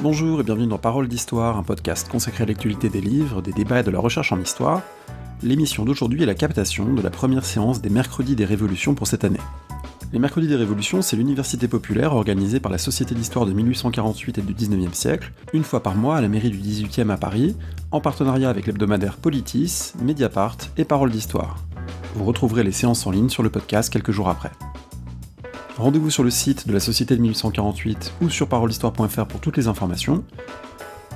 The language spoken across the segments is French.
Bonjour et bienvenue dans Parole d'Histoire, un podcast consacré à l'actualité des livres, des débats et de la recherche en histoire. L'émission d'aujourd'hui est la captation de la première séance des Mercredis des Révolutions pour cette année. Les Mercredis des Révolutions, c'est l'université populaire organisée par la Société d'Histoire de 1848 et du 19e siècle, une fois par mois à la mairie du 18e à Paris, en partenariat avec l'hebdomadaire Politis, Mediapart et Parole d'Histoire. Vous retrouverez les séances en ligne sur le podcast quelques jours après. Rendez-vous sur le site de la Société de 1848 ou sur parolehistoire.fr pour toutes les informations.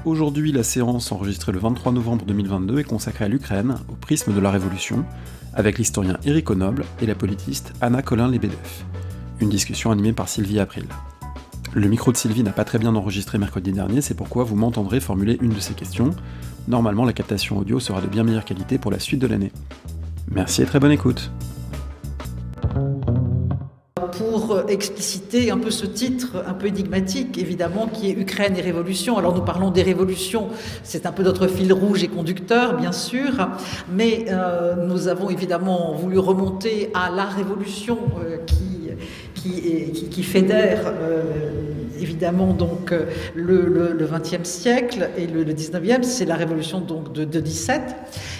Aujourd'hui, la séance enregistrée le 23 novembre 2022 est consacrée à l'Ukraine, au prisme de la Révolution, avec l'historien Éric Onoble et la politiste Anna Collin-Lebedev. Une discussion animée par Sylvie April. Le micro de Sylvie n'a pas très bien enregistré mercredi dernier, c'est pourquoi vous m'entendrez formuler une de ces questions. Normalement, la captation audio sera de bien meilleure qualité pour la suite de l'année. Merci et très bonne écoute. Pour expliciter un peu ce titre un peu énigmatique, évidemment, qui est Ukraine et Révolution. Alors nous parlons des révolutions, c'est un peu notre fil rouge et conducteur, bien sûr, mais nous avons évidemment voulu remonter à la révolution qui fédère évidemment donc le XXe siècle et le XIXe, c'est la révolution donc de 17,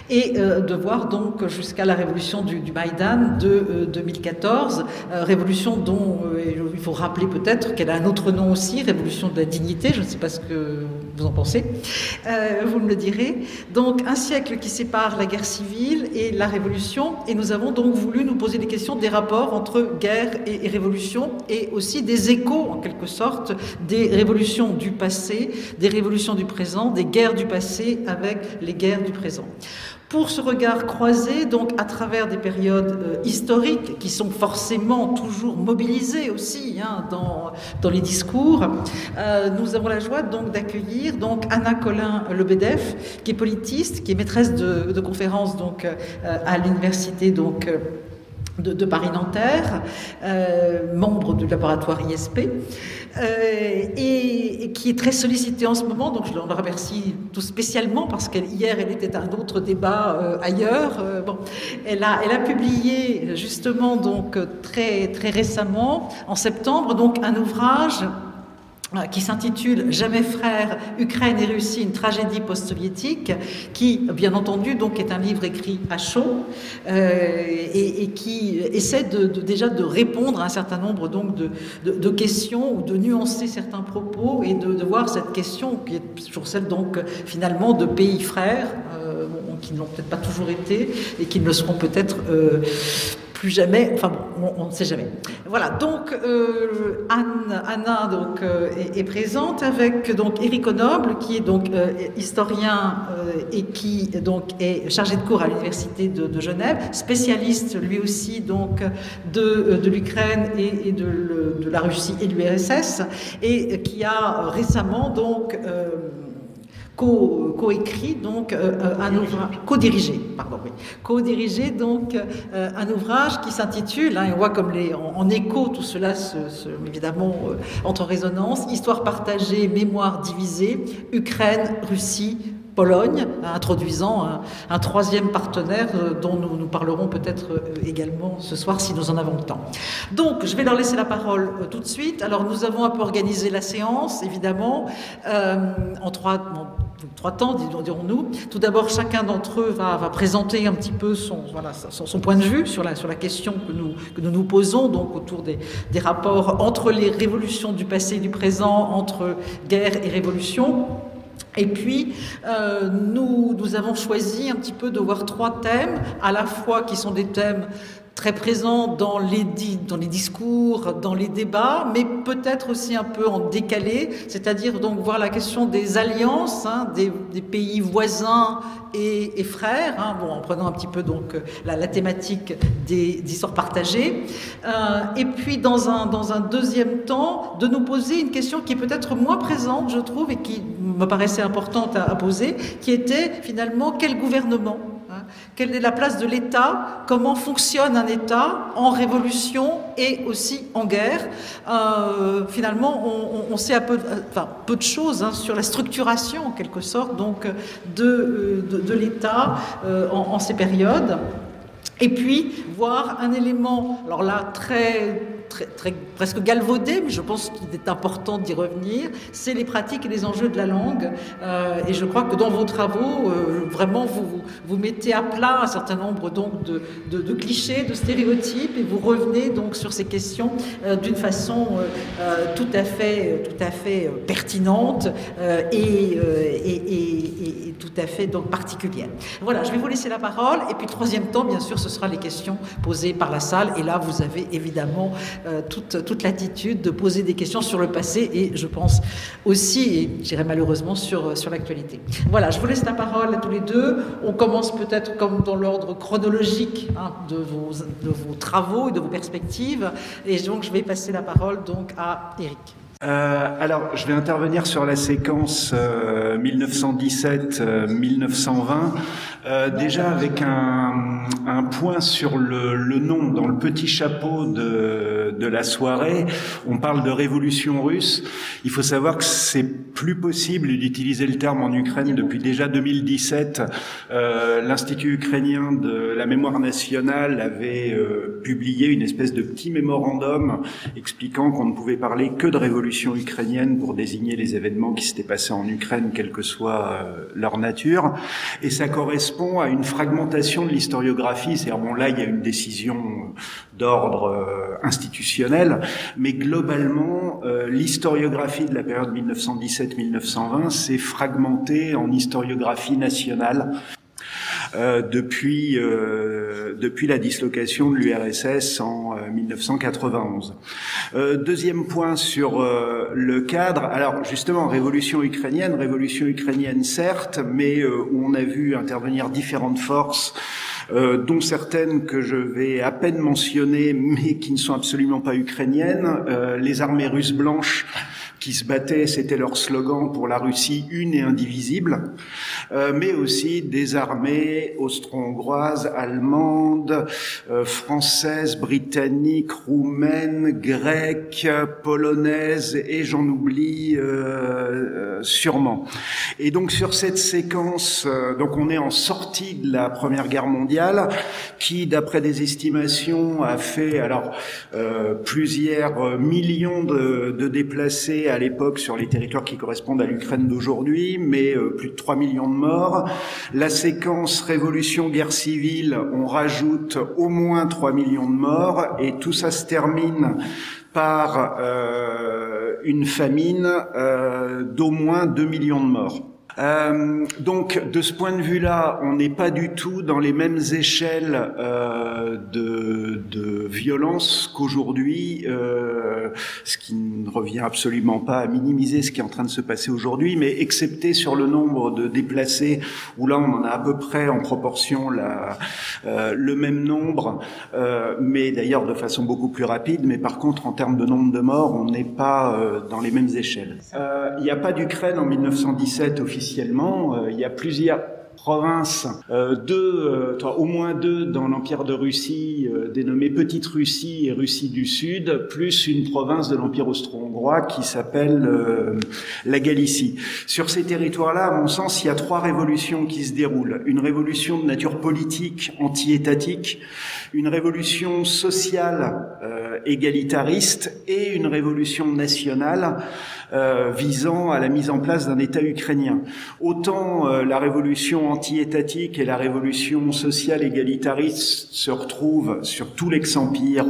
et de voir donc jusqu'à la révolution du Maïdan de 2014, révolution dont il faut rappeler peut-être qu'elle a un autre nom aussi, révolution de la dignité, je ne sais pas ce que vous en pensez, vous me le direz. Donc un siècle qui sépare la guerre civile et la révolution, et nous avons donc voulu nous poser des questions des rapports entre guerre et révolution, et aussi des échos en quelque sorte des révolutions du passé, des révolutions du présent, des guerres du passé avec les guerres du présent. Pour ce regard croisé, donc à travers des périodes historiques qui sont forcément toujours mobilisées aussi dans les discours, nous avons la joie donc d'accueillir donc Anna Collin-Lebedev, qui est politiste, qui est maîtresse de conférences donc à l'université donc de Paris-Nanterre, membre du laboratoire ISP, et qui est très sollicitée en ce moment, donc je la remercie tout spécialement parce qu'hier elle était à un autre débat ailleurs. Elle a publié justement donc très récemment, en septembre, donc un ouvrage qui s'intitule « Jamais frères, Ukraine et Russie, une tragédie post-soviétique », qui, bien entendu, donc, est un livre écrit à chaud et qui essaie déjà de répondre à un certain nombre donc, de questions ou de nuancer certains propos et de voir cette question qui est toujours celle, donc, finalement, de pays frères, qui ne l'ont peut-être pas toujours été et qui ne le seront peut-être plus jamais, enfin bon, on ne sait jamais. Voilà, donc Anna donc, est présente avec donc Éric Onoble, qui est donc historien et qui donc est chargé de cours à l'université de Genève, spécialiste lui aussi donc de l'Ukraine et de la Russie et de l'URSS, et qui a récemment donc co-écrit donc un ouvrage, co-dirigé donc un ouvrage qui s'intitule, on voit comme en écho tout cela évidemment entre en résonance, Histoire partagée, mémoire divisée, Ukraine, Russie, Pologne, introduisant un troisième partenaire dont nous parlerons peut-être également ce soir si nous en avons le temps. Donc, je vais leur laisser la parole tout de suite. Alors, nous avons un peu organisé la séance, évidemment, en trois temps, dirons-nous. Tout d'abord, chacun d'entre eux va présenter un petit peu son point de vue sur la question que nous posons, donc autour des rapports entre les révolutions du passé et du présent, entre guerre et révolution. Et puis, nous avons choisi un petit peu de voir trois thèmes, à la fois qui sont des thèmes très présents dans les discours, dans les débats, mais peut-être aussi un peu en décalé, c'est-à-dire donc voir la question des alliances, des pays voisins et frères, en prenant un petit peu donc la thématique des histoires partagées, et puis dans un deuxième temps, de nous poser une question qui est peut-être moins présente, je trouve, et qui me paraissait importante à poser, qui était finalement quel gouvernement ? Quelle est la place de l'État? Comment fonctionne un État en révolution et aussi en guerre? Finalement, on sait peu de choses sur la structuration, en quelque sorte, donc, de l'État en ces périodes. Et puis, voir un élément, alors là, très presque galvaudé, mais je pense qu'il est important d'y revenir, c'est les pratiques et les enjeux de la langue. Et je crois que dans vos travaux, vraiment, vous mettez à plat un certain nombre donc, de clichés, de stéréotypes, et vous revenez donc sur ces questions d'une façon tout à fait pertinente et tout à fait donc particulière. Voilà, je vais vous laisser la parole. Et puis, troisième temps, bien sûr, ce sera les questions posées par la salle. Et là, vous avez évidemment toute l'attitude de poser des questions sur le passé et je pense aussi, et je dirais malheureusement, sur l'actualité. Voilà, je vous laisse la parole à tous les deux. On commence peut-être comme dans l'ordre chronologique de vos travaux et de vos perspectives. Et donc, je vais passer la parole donc à Éric. Alors, je vais intervenir sur la séquence 1917-1920, déjà avec un point sur le nom. Dans le petit chapeau de la soirée, on parle de révolution russe. Il faut savoir que c'est plus possible d'utiliser le terme en Ukraine depuis déjà 2017. L'Institut ukrainien de la mémoire nationale avait publié une espèce de petit mémorandum expliquant qu'on ne pouvait parler que de révolution ukrainienne pour désigner les événements qui s'étaient passés en Ukraine, quelle que soit leur nature. Et ça correspond à une fragmentation de l'historiographie. C'est-à-dire, bon, là, il y a une décision d'ordre institutionnel, mais globalement, l'historiographie de la période 1917-1920 s'est fragmentée en historiographie nationale. Depuis la dislocation de l'URSS en 1991. Deuxième point sur le cadre. Alors justement, révolution ukrainienne certes, mais où on a vu intervenir différentes forces, dont certaines que je vais à peine mentionner, mais qui ne sont absolument pas ukrainiennes. Les armées russes blanches qui se battaient, c'était leur slogan pour la Russie une et indivisible, mais aussi des armées austro-hongroises, allemandes, françaises, britanniques, roumaines, grecques, polonaises, et j'en oublie sûrement. Et donc sur cette séquence, donc on est en sortie de la Première Guerre mondiale, qui, d'après des estimations, a fait plusieurs millions de déplacés à l'époque sur les territoires qui correspondent à l'Ukraine d'aujourd'hui, mais plus de 3 millions de morts. La séquence révolution-guerre civile, on rajoute au moins 3 millions de morts, et tout ça se termine par une famine d'au moins 2 millions de morts. Donc, de ce point de vue-là, on n'est pas du tout dans les mêmes échelles de violence qu'aujourd'hui, ce qui ne revient absolument pas à minimiser ce qui est en train de se passer aujourd'hui, mais excepté sur le nombre de déplacés, où là on en a à peu près en proportion le même nombre, mais d'ailleurs de façon beaucoup plus rapide, mais par contre en termes de nombre de morts, on n'est pas dans les mêmes échelles. Il n'y a pas d'Ukraine en 1917 officiellement. Il y a plusieurs provinces, au moins deux dans l'Empire de Russie, dénommées Petite Russie et Russie du Sud, plus une province de l'Empire austro-hongrois qui s'appelle la Galicie. Sur ces territoires-là, à mon sens, il y a 3 révolutions qui se déroulent. Une révolution de nature politique, anti-étatique, une révolution sociale égalitariste et une révolution nationale visant à la mise en place d'un État ukrainien. Autant la révolution anti-étatique et la révolution sociale égalitariste se retrouvent sur tout l'ex-empire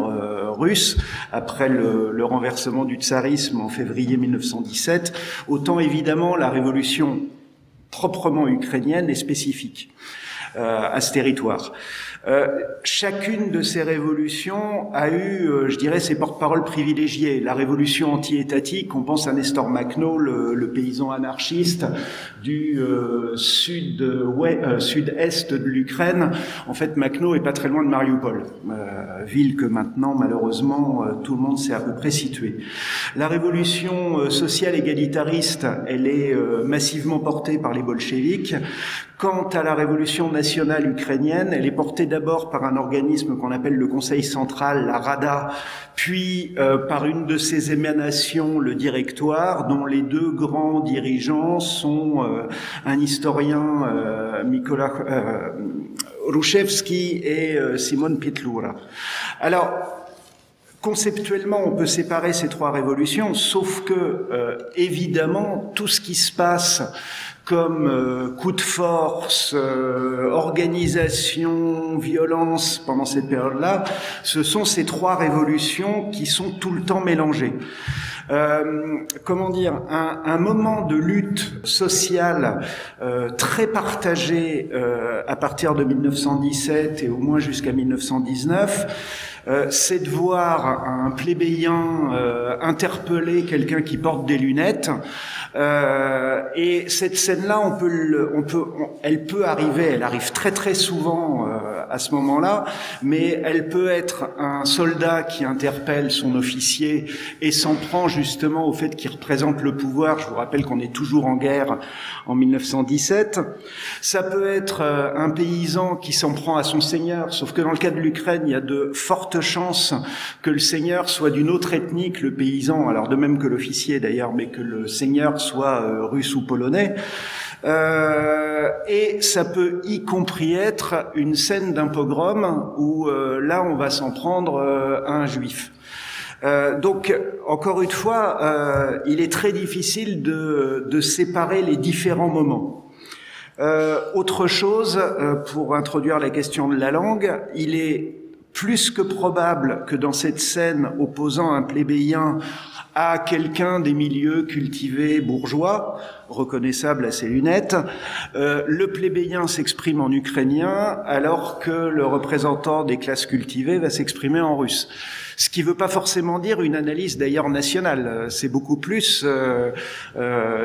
russe après le renversement du tsarisme en février 1917, autant évidemment la révolution proprement ukrainienne est spécifique à ce territoire. Chacune de ces révolutions a eu, je dirais, ses porte-paroles privilégiés. La révolution anti-étatique, on pense à Nestor Makhno, le paysan anarchiste du sud-est de l'Ukraine. En fait, Makhno est pas très loin de Mariupol, ville que maintenant, malheureusement, tout le monde s'est à peu près situé. La révolution sociale égalitariste, elle est massivement portée par les bolcheviks. Quant à la révolution nationale ukrainienne, elle est portée d'abord par un organisme qu'on appelle le Conseil central, la Rada, puis par une de ses émanations, le Directoire, dont les 2 grands dirigeants sont un historien, Mykola Hrushevsky et Simon Pietlura. Alors, conceptuellement, on peut séparer ces trois révolutions, sauf que, évidemment, tout ce qui se passe comme coup de force, organisation, violence pendant cette période-là, ce sont ces trois révolutions qui sont tout le temps mélangées. Comment dire, un moment de lutte sociale très partagé à partir de 1917 et au moins jusqu'à 1919, c'est de voir un plébéien interpeller quelqu'un qui porte des lunettes. Et cette scène-là, elle peut arriver, elle arrive très très souvent à ce moment-là, mais elle peut être un soldat qui interpelle son officier et s'en prend justement au fait qu'il représente le pouvoir. Je vous rappelle qu'on est toujours en guerre en 1917. Ça peut être un paysan qui s'en prend à son seigneur, sauf que dans le cas de l'Ukraine, il y a de fortes chances que le seigneur soit d'une autre ethnie que le paysan, alors de même que l'officier d'ailleurs, mais que le seigneur soit russe ou polonais. Et ça peut y compris être une scène d'un pogrom où là on va s'en prendre à un juif. Donc, encore une fois, il est très difficile de séparer les différents moments. Autre chose, pour introduire la question de la langue, il est plus que probable que dans cette scène opposant un plébéien à quelqu'un des milieux cultivés bourgeois, reconnaissable à ses lunettes, le plébéien s'exprime en ukrainien alors que le représentant des classes cultivées va s'exprimer en russe. Ce qui ne veut pas forcément dire une analyse d'ailleurs nationale. C'est beaucoup plus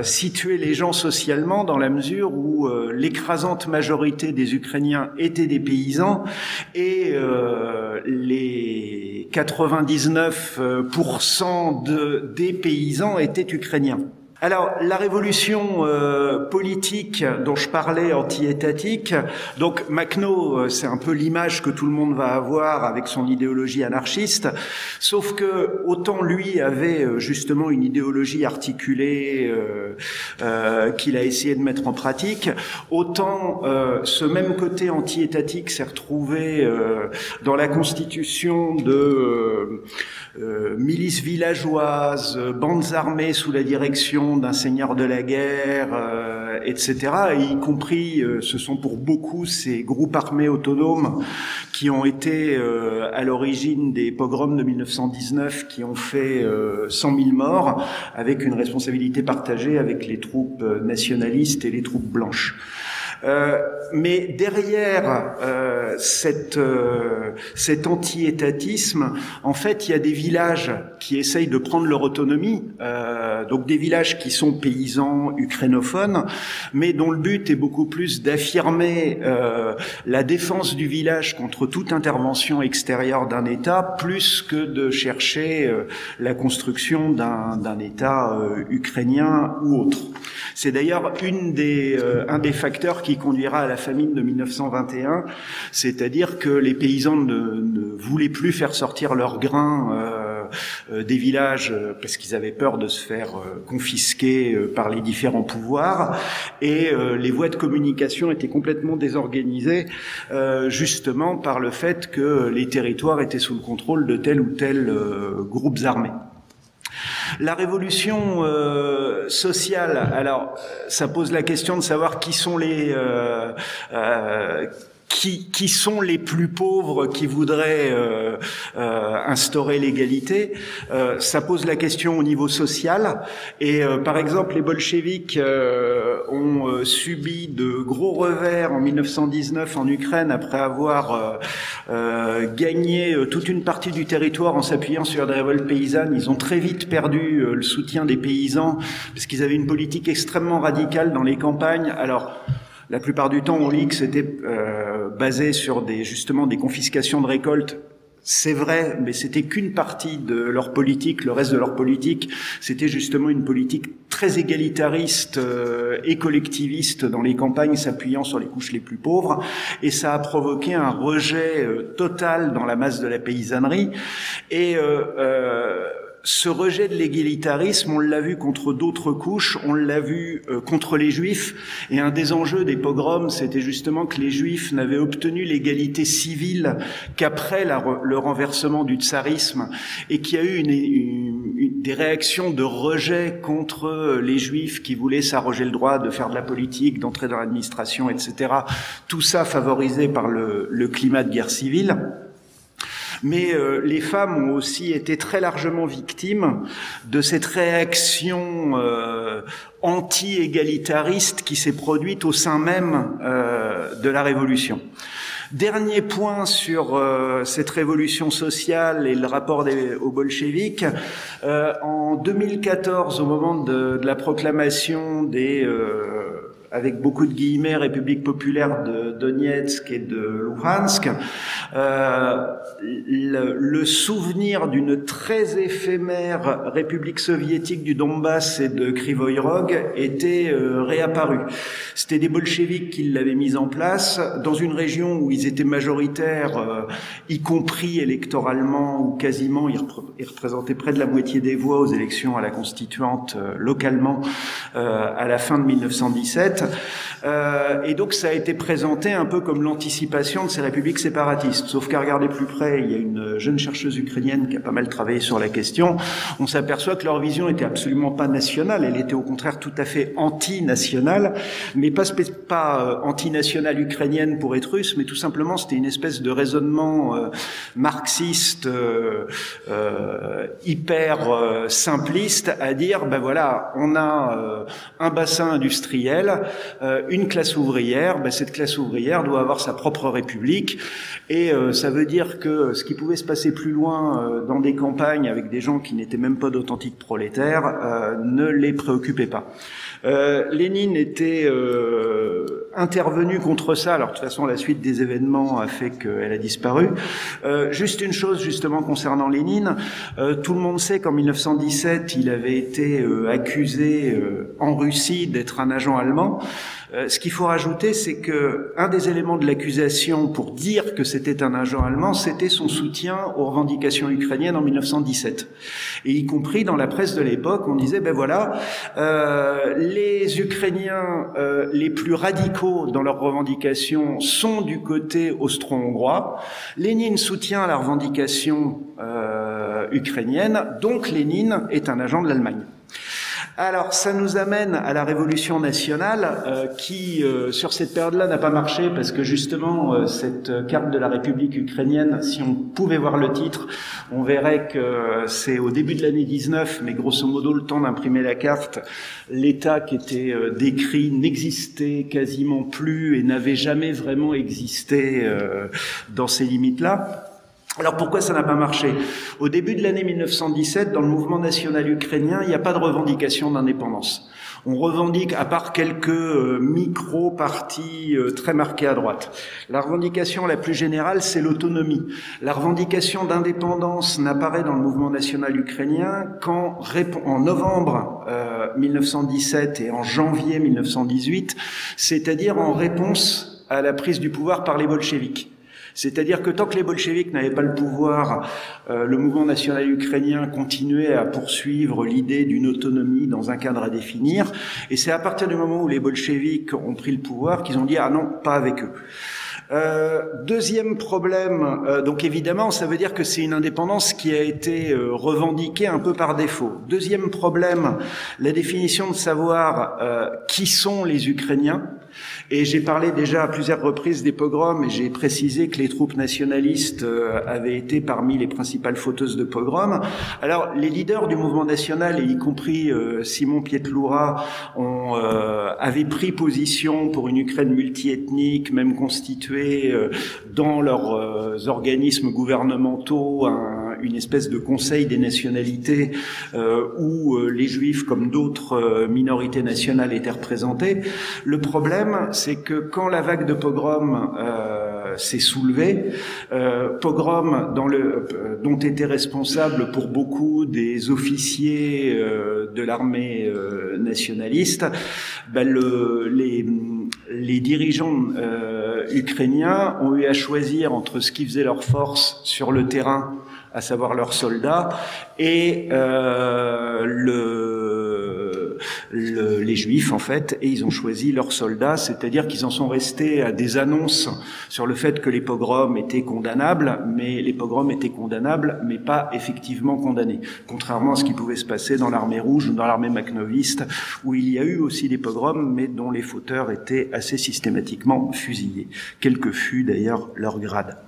situer les gens socialement dans la mesure où l'écrasante majorité des Ukrainiens étaient des paysans et les 99% des paysans étaient ukrainiens. Alors, la révolution politique dont je parlais, anti-étatique, donc Makhno, c'est un peu l'image que tout le monde va avoir avec son idéologie anarchiste, sauf que autant lui avait justement une idéologie articulée qu'il a essayé de mettre en pratique, autant ce même côté anti-étatique s'est retrouvé dans la constitution de milices villageoises, bandes armées sous la direction d'un seigneur de la guerre, etc. Et y compris, ce sont pour beaucoup ces groupes armés autonomes qui ont été à l'origine des pogroms de 1919 qui ont fait 100 000 morts, avec une responsabilité partagée avec les troupes nationalistes et les troupes blanches. Mais derrière cet anti-étatisme, en fait, il y a des villages qui essayent de prendre leur autonomie, donc des villages qui sont paysans ukrainophones, mais dont le but est beaucoup plus d'affirmer la défense du village contre toute intervention extérieure d'un État, plus que de chercher la construction d'un État ukrainien ou autre. C'est d'ailleurs un des facteurs qui conduira à la famine de 1921, c'est-à-dire que les paysans ne voulaient plus faire sortir leurs grains des villages parce qu'ils avaient peur de se faire confisquer par les différents pouvoirs, et les voies de communication étaient complètement désorganisées justement par le fait que les territoires étaient sous le contrôle de tel ou tel groupes armés. La révolution sociale, alors ça pose la question de savoir qui sont les qui sont les plus pauvres qui voudraient instaurer l'égalité. Ça pose la question au niveau social. Et par exemple, les bolcheviks ont subi de gros revers en 1919 en Ukraine après avoir gagné toute une partie du territoire en s'appuyant sur des révoltes paysannes. Ils ont très vite perdu le soutien des paysans parce qu'ils avaient une politique extrêmement radicale dans les campagnes. Alors, la plupart du temps, on lit que c'était basé sur justement des confiscations de récoltes. C'est vrai, mais c'était qu'une partie de leur politique. Le reste de leur politique, c'était justement une politique très égalitariste et collectiviste dans les campagnes, s'appuyant sur les couches les plus pauvres. Et ça a provoqué un rejet total dans la masse de la paysannerie. Et ce rejet de l'égalitarisme, on l'a vu contre d'autres couches, on l'a vu contre les Juifs, et un des enjeux des pogroms, c'était justement que les Juifs n'avaient obtenu l'égalité civile qu'après le renversement du tsarisme, et qu'il y a eu des réactions de rejet contre les Juifs qui voulaient s'arroger le droit de faire de la politique, d'entrer dans l'administration, etc. Tout ça favorisé par le climat de guerre civile. Mais les femmes ont aussi été très largement victimes de cette réaction anti-égalitariste qui s'est produite au sein même de la Révolution. Dernier point sur cette révolution sociale et le rapport aux bolcheviks. En 2014, au moment de la proclamation des avec beaucoup de guillemets, République populaire de Donetsk et de Luhansk, le souvenir d'une très éphémère République soviétique du Donbass et de Kryvyi Rog était réapparu. C'était des bolcheviks qui l'avaient mise en place dans une région où ils étaient majoritaires, y compris électoralement ou quasiment, ils représentaient près de la moitié des voix aux élections à la constituante localement à la fin de 1917. Et donc ça a été présenté un peu comme l'anticipation de ces républiques séparatistes. Sauf qu'à regarder plus près, il y a une jeune chercheuse ukrainienne qui a pas mal travaillé sur la question. On s'aperçoit que leur vision était absolument pas nationale, elle était au contraire tout à fait anti-nationale, mais pas anti-nationale ukrainienne pour être russe, mais tout simplement c'était une espèce de raisonnement marxiste hyper simpliste à dire ben voilà, on a un bassin industriel, une classe ouvrière, cette classe ouvrière doit avoir sa propre république, et ça veut dire que ce qui pouvait se passer plus loin dans des campagnes avec des gens qui n'étaient même pas d'authentiques prolétaires ne les préoccupait pas. Lénine était intervenu contre ça. Alors de toute façon, la suite des événements a fait qu'elle a disparu. Juste une chose justement concernant Lénine, tout le monde sait qu'en 1917, il avait été accusé en Russie d'être un agent allemand. Ce qu'il faut rajouter, c'est que un des éléments de l'accusation pour dire que c'était un agent allemand, c'était son soutien aux revendications ukrainiennes en 1917. Et y compris dans la presse de l'époque, on disait ben voilà, les Ukrainiens les plus radicaux dans leurs revendications sont du côté austro-hongrois. Lénine soutient la revendication ukrainienne, donc Lénine est un agent de l'Allemagne. Alors, ça nous amène à la Révolution nationale qui, sur cette période-là, n'a pas marché parce que justement, cette carte de la République ukrainienne, si on pouvait voir le titre, on verrait que c'est au début de l'année 19, mais grosso modo, le temps d'imprimer la carte, l'État qui était décrit n'existait quasiment plus et n'avait jamais vraiment existé dans ces limites-là. Alors pourquoi ça n'a pas marché? Au début de l'année 1917, dans le mouvement national ukrainien, il n'y a pas de revendication d'indépendance. On revendique, à part quelques micro-partis très marqués à droite. La revendication la plus générale, c'est l'autonomie. La revendication d'indépendance n'apparaît dans le mouvement national ukrainien qu'en novembre 1917 et en janvier 1918, c'est-à-dire en réponse à la prise du pouvoir par les bolcheviks. C'est-à-dire que tant que les bolcheviks n'avaient pas le pouvoir, le mouvement national ukrainien continuait à poursuivre l'idée d'une autonomie dans un cadre à définir. Et c'est à partir du moment où les bolcheviks ont pris le pouvoir qu'ils ont dit « Ah non, pas avec eux ». Deuxième problème, donc évidemment, ça veut dire que c'est une indépendance qui a été revendiquée un peu par défaut. Deuxième problème, la définition de savoir qui sont les Ukrainiens. Et j'ai parlé déjà à plusieurs reprises des pogroms et j'ai précisé que les troupes nationalistes avaient été parmi les principales fauteuses de pogroms. Alors, les leaders du mouvement national, et y compris Simon Pietloura, avaient pris position pour une Ukraine multiethnique, même constituée dans leurs organismes gouvernementaux, une espèce de conseil des nationalités où les juifs, comme d'autres minorités nationales, étaient représentés. Le problème, c'est que quand la vague de pogroms s'est soulevée, pogroms dont étaient responsables pour beaucoup des officiers de l'armée nationaliste, les dirigeants ukrainiens ont eu à choisir entre ce qui faisait leur force sur le terrain, à savoir leurs soldats, et les Juifs, en fait, et ils ont choisi leurs soldats, c'est-à-dire qu'ils en sont restés à des annonces sur le fait que les pogroms étaient condamnables, mais pas effectivement condamnés, contrairement à ce qui pouvait se passer dans l'armée rouge ou dans l'armée macnoviste, où il y a eu aussi des pogroms, mais dont les fauteurs étaient assez systématiquement fusillés, quel que fût d'ailleurs leur grade.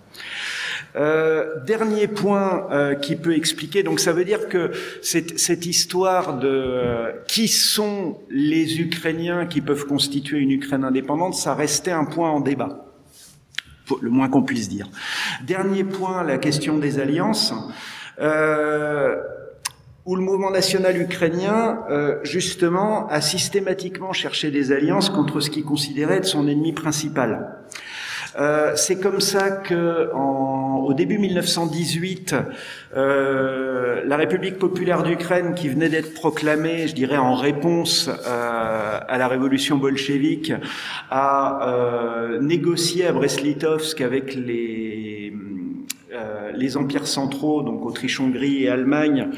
Dernier point qui peut expliquer, donc ça veut dire que cette histoire de qui sont les Ukrainiens qui peuvent constituer une Ukraine indépendante, ça restait un point en débat, le moins qu'on puisse dire. Dernier point, la question des alliances, où le mouvement national ukrainien, justement, a systématiquement cherché des alliances contre ce qu'il considérait être son ennemi principal. C'est comme ça que, au début 1918, la République populaire d'Ukraine, qui venait d'être proclamée, je dirais, en réponse à la révolution bolchevique, a négocié à Brest-Litovsk avec les empires centraux, donc Autriche-Hongrie et Allemagne,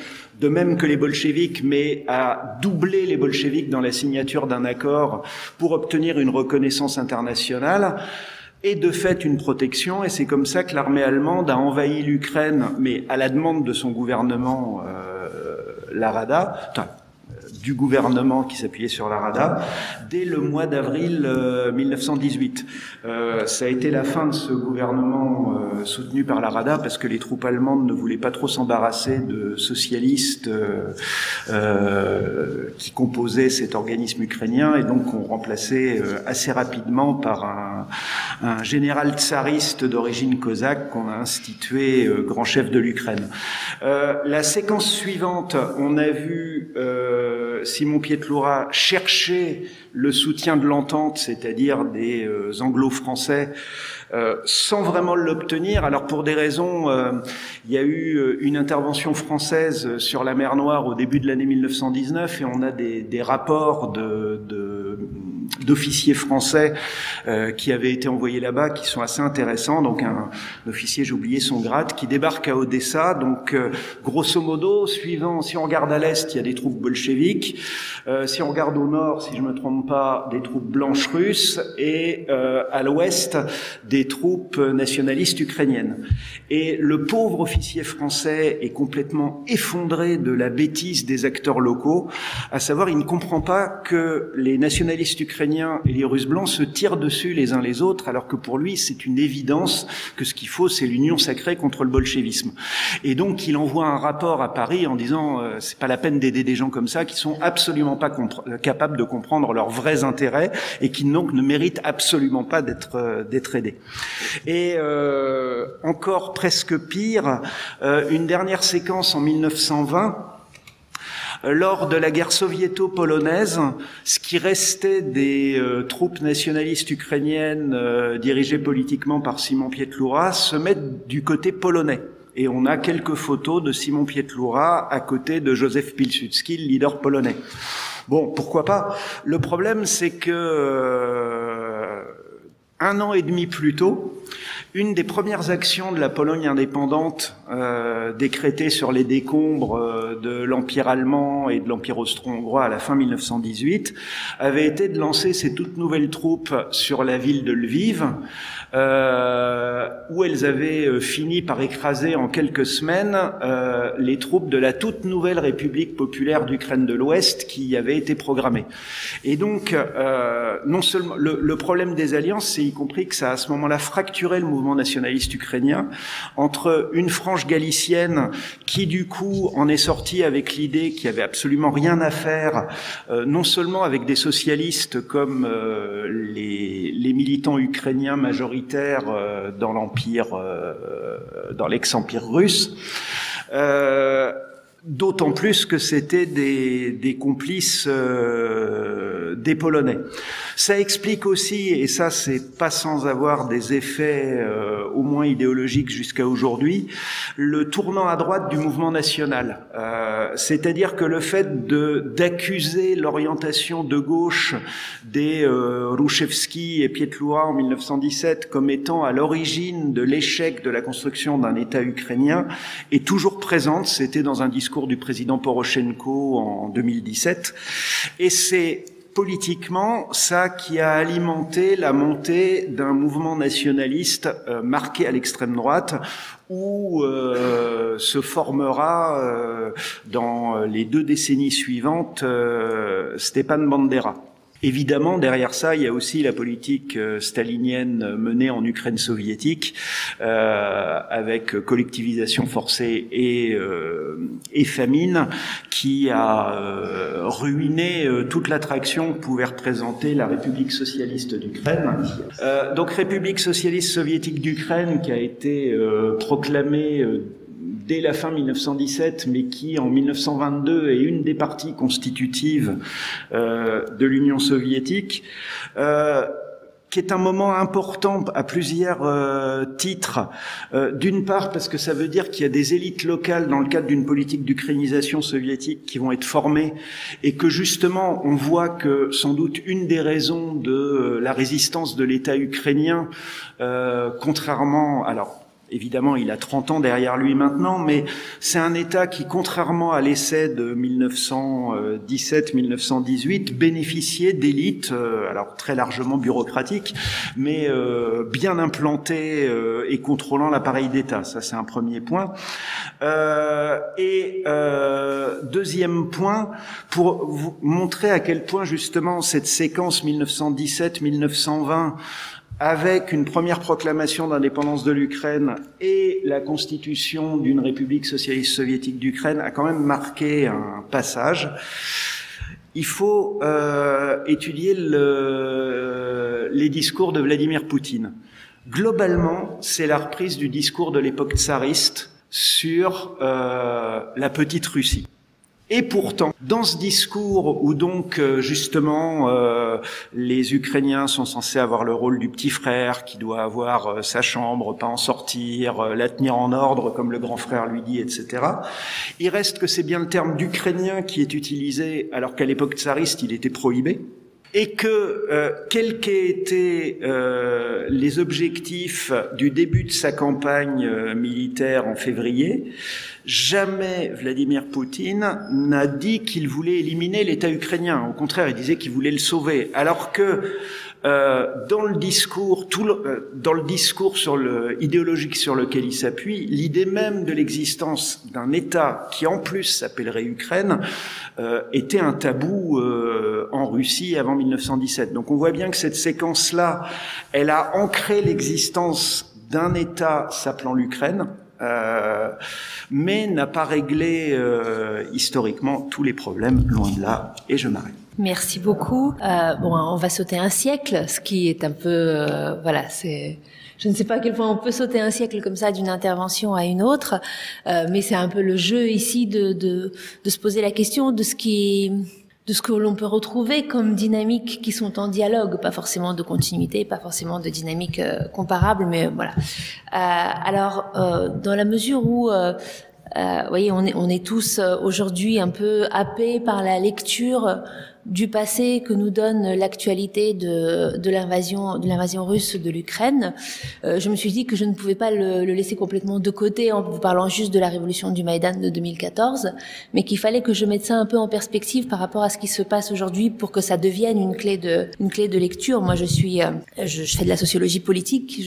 de même que les bolcheviks, mais a doublé les bolcheviks dans la signature d'un accord pour obtenir une reconnaissance internationale et de fait une protection, et c'est comme ça que l'armée allemande a envahi l'Ukraine, mais à la demande de son gouvernement, la Rada, du gouvernement qui s'appuyait sur la Rada, dès le mois d'avril 1918. Ça a été la fin de ce gouvernement soutenu par la Rada, parce que les troupes allemandes ne voulaient pas trop s'embarrasser de socialistes qui composaient cet organisme ukrainien, et donc on remplaçait assez rapidement par un général tsariste d'origine cosaque qu'on a institué grand chef de l'Ukraine. La séquence suivante, on a vu Simon Pietlura chercher le soutien de l'entente, c'est-à-dire des anglo-français, sans vraiment l'obtenir. Alors pour des raisons, il y a eu une intervention française sur la mer Noire au début de l'année 1919, et on a des rapports d'officiers français qui avaient été envoyés là-bas, qui sont assez intéressants. Donc un officier, j'ai oublié son grade, qui débarque à Odessa. Donc grosso modo, si on regarde à l'est, il y a des troupes bolcheviques. Si on regarde au nord, si je me trompe pas, des troupes blanches russes, et à l'ouest, des troupes nationalistes ukrainiennes. Et le pauvre officier français est complètement effondré de la bêtise des acteurs locaux, à savoir, il ne comprend pas que les nationalistes ukrainiens et les Russes blancs se tirent dessus les uns les autres, alors que pour lui, c'est une évidence que ce qu'il faut, c'est l'union sacrée contre le bolchevisme. Et donc, il envoie un rapport à Paris en disant c'est pas la peine d'aider des gens comme ça, qui sont absolument pas capables de comprendre leurs vrais intérêts, et qui donc ne méritent absolument pas d'être aidés. Et encore presque pire, une dernière séquence en 1920, lors de la guerre soviéto-polonaise, ce qui restait des troupes nationalistes ukrainiennes dirigées politiquement par Simon Pietlura se met du côté polonais. Et on a quelques photos de Simon Pietlura à côté de Józef Pilsudski, le leader polonais. Bon, pourquoi pas? Le problème, c'est que un an et demi plus tôt, une des premières actions de la Pologne indépendante décrétée sur les décombres de l'Empire allemand et de l'Empire austro-hongrois à la fin 1918 avait été de lancer ces toutes nouvelles troupes sur la ville de Lviv, où elles avaient fini par écraser en quelques semaines les troupes de la toute nouvelle République populaire d'Ukraine de l'Ouest qui y avait été programmée. Et donc, non seulement le problème des alliances, c'est y compris que ça a à ce moment-là fracturé le mouvement nationaliste ukrainien entre une frange galicienne qui du coup en est sortie avec l'idée qu'il y avait absolument rien à faire, non seulement avec des socialistes comme les militants ukrainiens majoritaires dans l'empire, dans l'ex-empire russe, d'autant plus que c'était des complices des Polonais. Ça explique aussi, et ça c'est pas sans avoir des effets au moins idéologiques jusqu'à aujourd'hui, le tournant à droite du mouvement national. C'est-à-dire que le fait d'accuser l'orientation de gauche des Rouchevski et Pietloua en 1917 comme étant à l'origine de l'échec de la construction d'un État ukrainien est toujours présente. C'était dans un discours du président Poroshenko en 2017. Et c'est politiquement ça qui a alimenté la montée d'un mouvement nationaliste marqué à l'extrême droite, où se formera dans les 2 décennies suivantes Stepan Bandera. Évidemment, derrière ça, il y a aussi la politique stalinienne menée en Ukraine soviétique, avec collectivisation forcée et famine, qui a ruiné toute l'attraction que pouvait représenter la République socialiste d'Ukraine. Donc, République socialiste soviétique d'Ukraine, qui a été proclamée dès la fin 1917, mais qui en 1922 est une des parties constitutives de l'Union soviétique, qui est un moment important à plusieurs titres. D'une part, parce que ça veut dire qu'il y a des élites locales dans le cadre d'une politique d'ukrainisation soviétique qui vont être formées, et que justement, on voit que sans doute une des raisons de la résistance de l'État ukrainien, contrairement... Alors, évidemment, il a 30 ans derrière lui maintenant, mais c'est un État qui, contrairement à l'essai de 1917-1918, bénéficiait d'élites, alors très largement bureaucratiques, mais bien implantées et contrôlant l'appareil d'État. Ça, c'est un premier point. Deuxième point, pour vous montrer à quel point, justement, cette séquence 1917-1920, avec une première proclamation d'indépendance de l'Ukraine et la constitution d'une République socialiste soviétique d'Ukraine, a quand même marqué un passage. Il faut étudier les discours de Vladimir Poutine. Globalement, c'est la reprise du discours de l'époque tsariste sur la petite Russie. Et pourtant, dans ce discours où donc justement les Ukrainiens sont censés avoir le rôle du petit frère qui doit avoir sa chambre, pas en sortir, la tenir en ordre comme le grand frère lui dit, etc. Il reste que c'est bien le terme d'Ukrainien qui est utilisé alors qu'à l'époque tsariste il était prohibé. Et que, quels qu'aient été les objectifs du début de sa campagne militaire en février, jamais Vladimir Poutine n'a dit qu'il voulait éliminer l'État ukrainien. Au contraire, il disait qu'il voulait le sauver. Alors que dans le discours, idéologique sur lequel il s'appuie, l'idée même de l'existence d'un État qui en plus s'appellerait Ukraine était un tabou en Russie avant 1917. Donc on voit bien que cette séquence-là, elle a ancré l'existence d'un État s'appelant l'Ukraine, mais n'a pas réglé historiquement tous les problèmes, loin de là, et je m'arrête. Merci beaucoup. On va sauter un siècle, ce qui est un peu, c'est. Je ne sais pas à quel point on peut sauter un siècle comme ça d'une intervention à une autre, mais c'est un peu le jeu ici de se poser la question de ce que l'on peut retrouver comme dynamiques qui sont en dialogue, pas forcément de continuité, pas forcément de dynamique comparable, mais voilà. Dans la mesure où voyez, on est tous aujourd'hui un peu happés par la lecture du passé que nous donne l'actualité de l'invasion russe de l'Ukraine. Je me suis dit que je ne pouvais pas le laisser complètement de côté en vous parlant juste de la révolution du Maïdan de 2014, mais qu'il fallait que je mette ça un peu en perspective par rapport à ce qui se passe aujourd'hui pour que ça devienne une clé de lecture. Moi, je fais de la sociologie politique.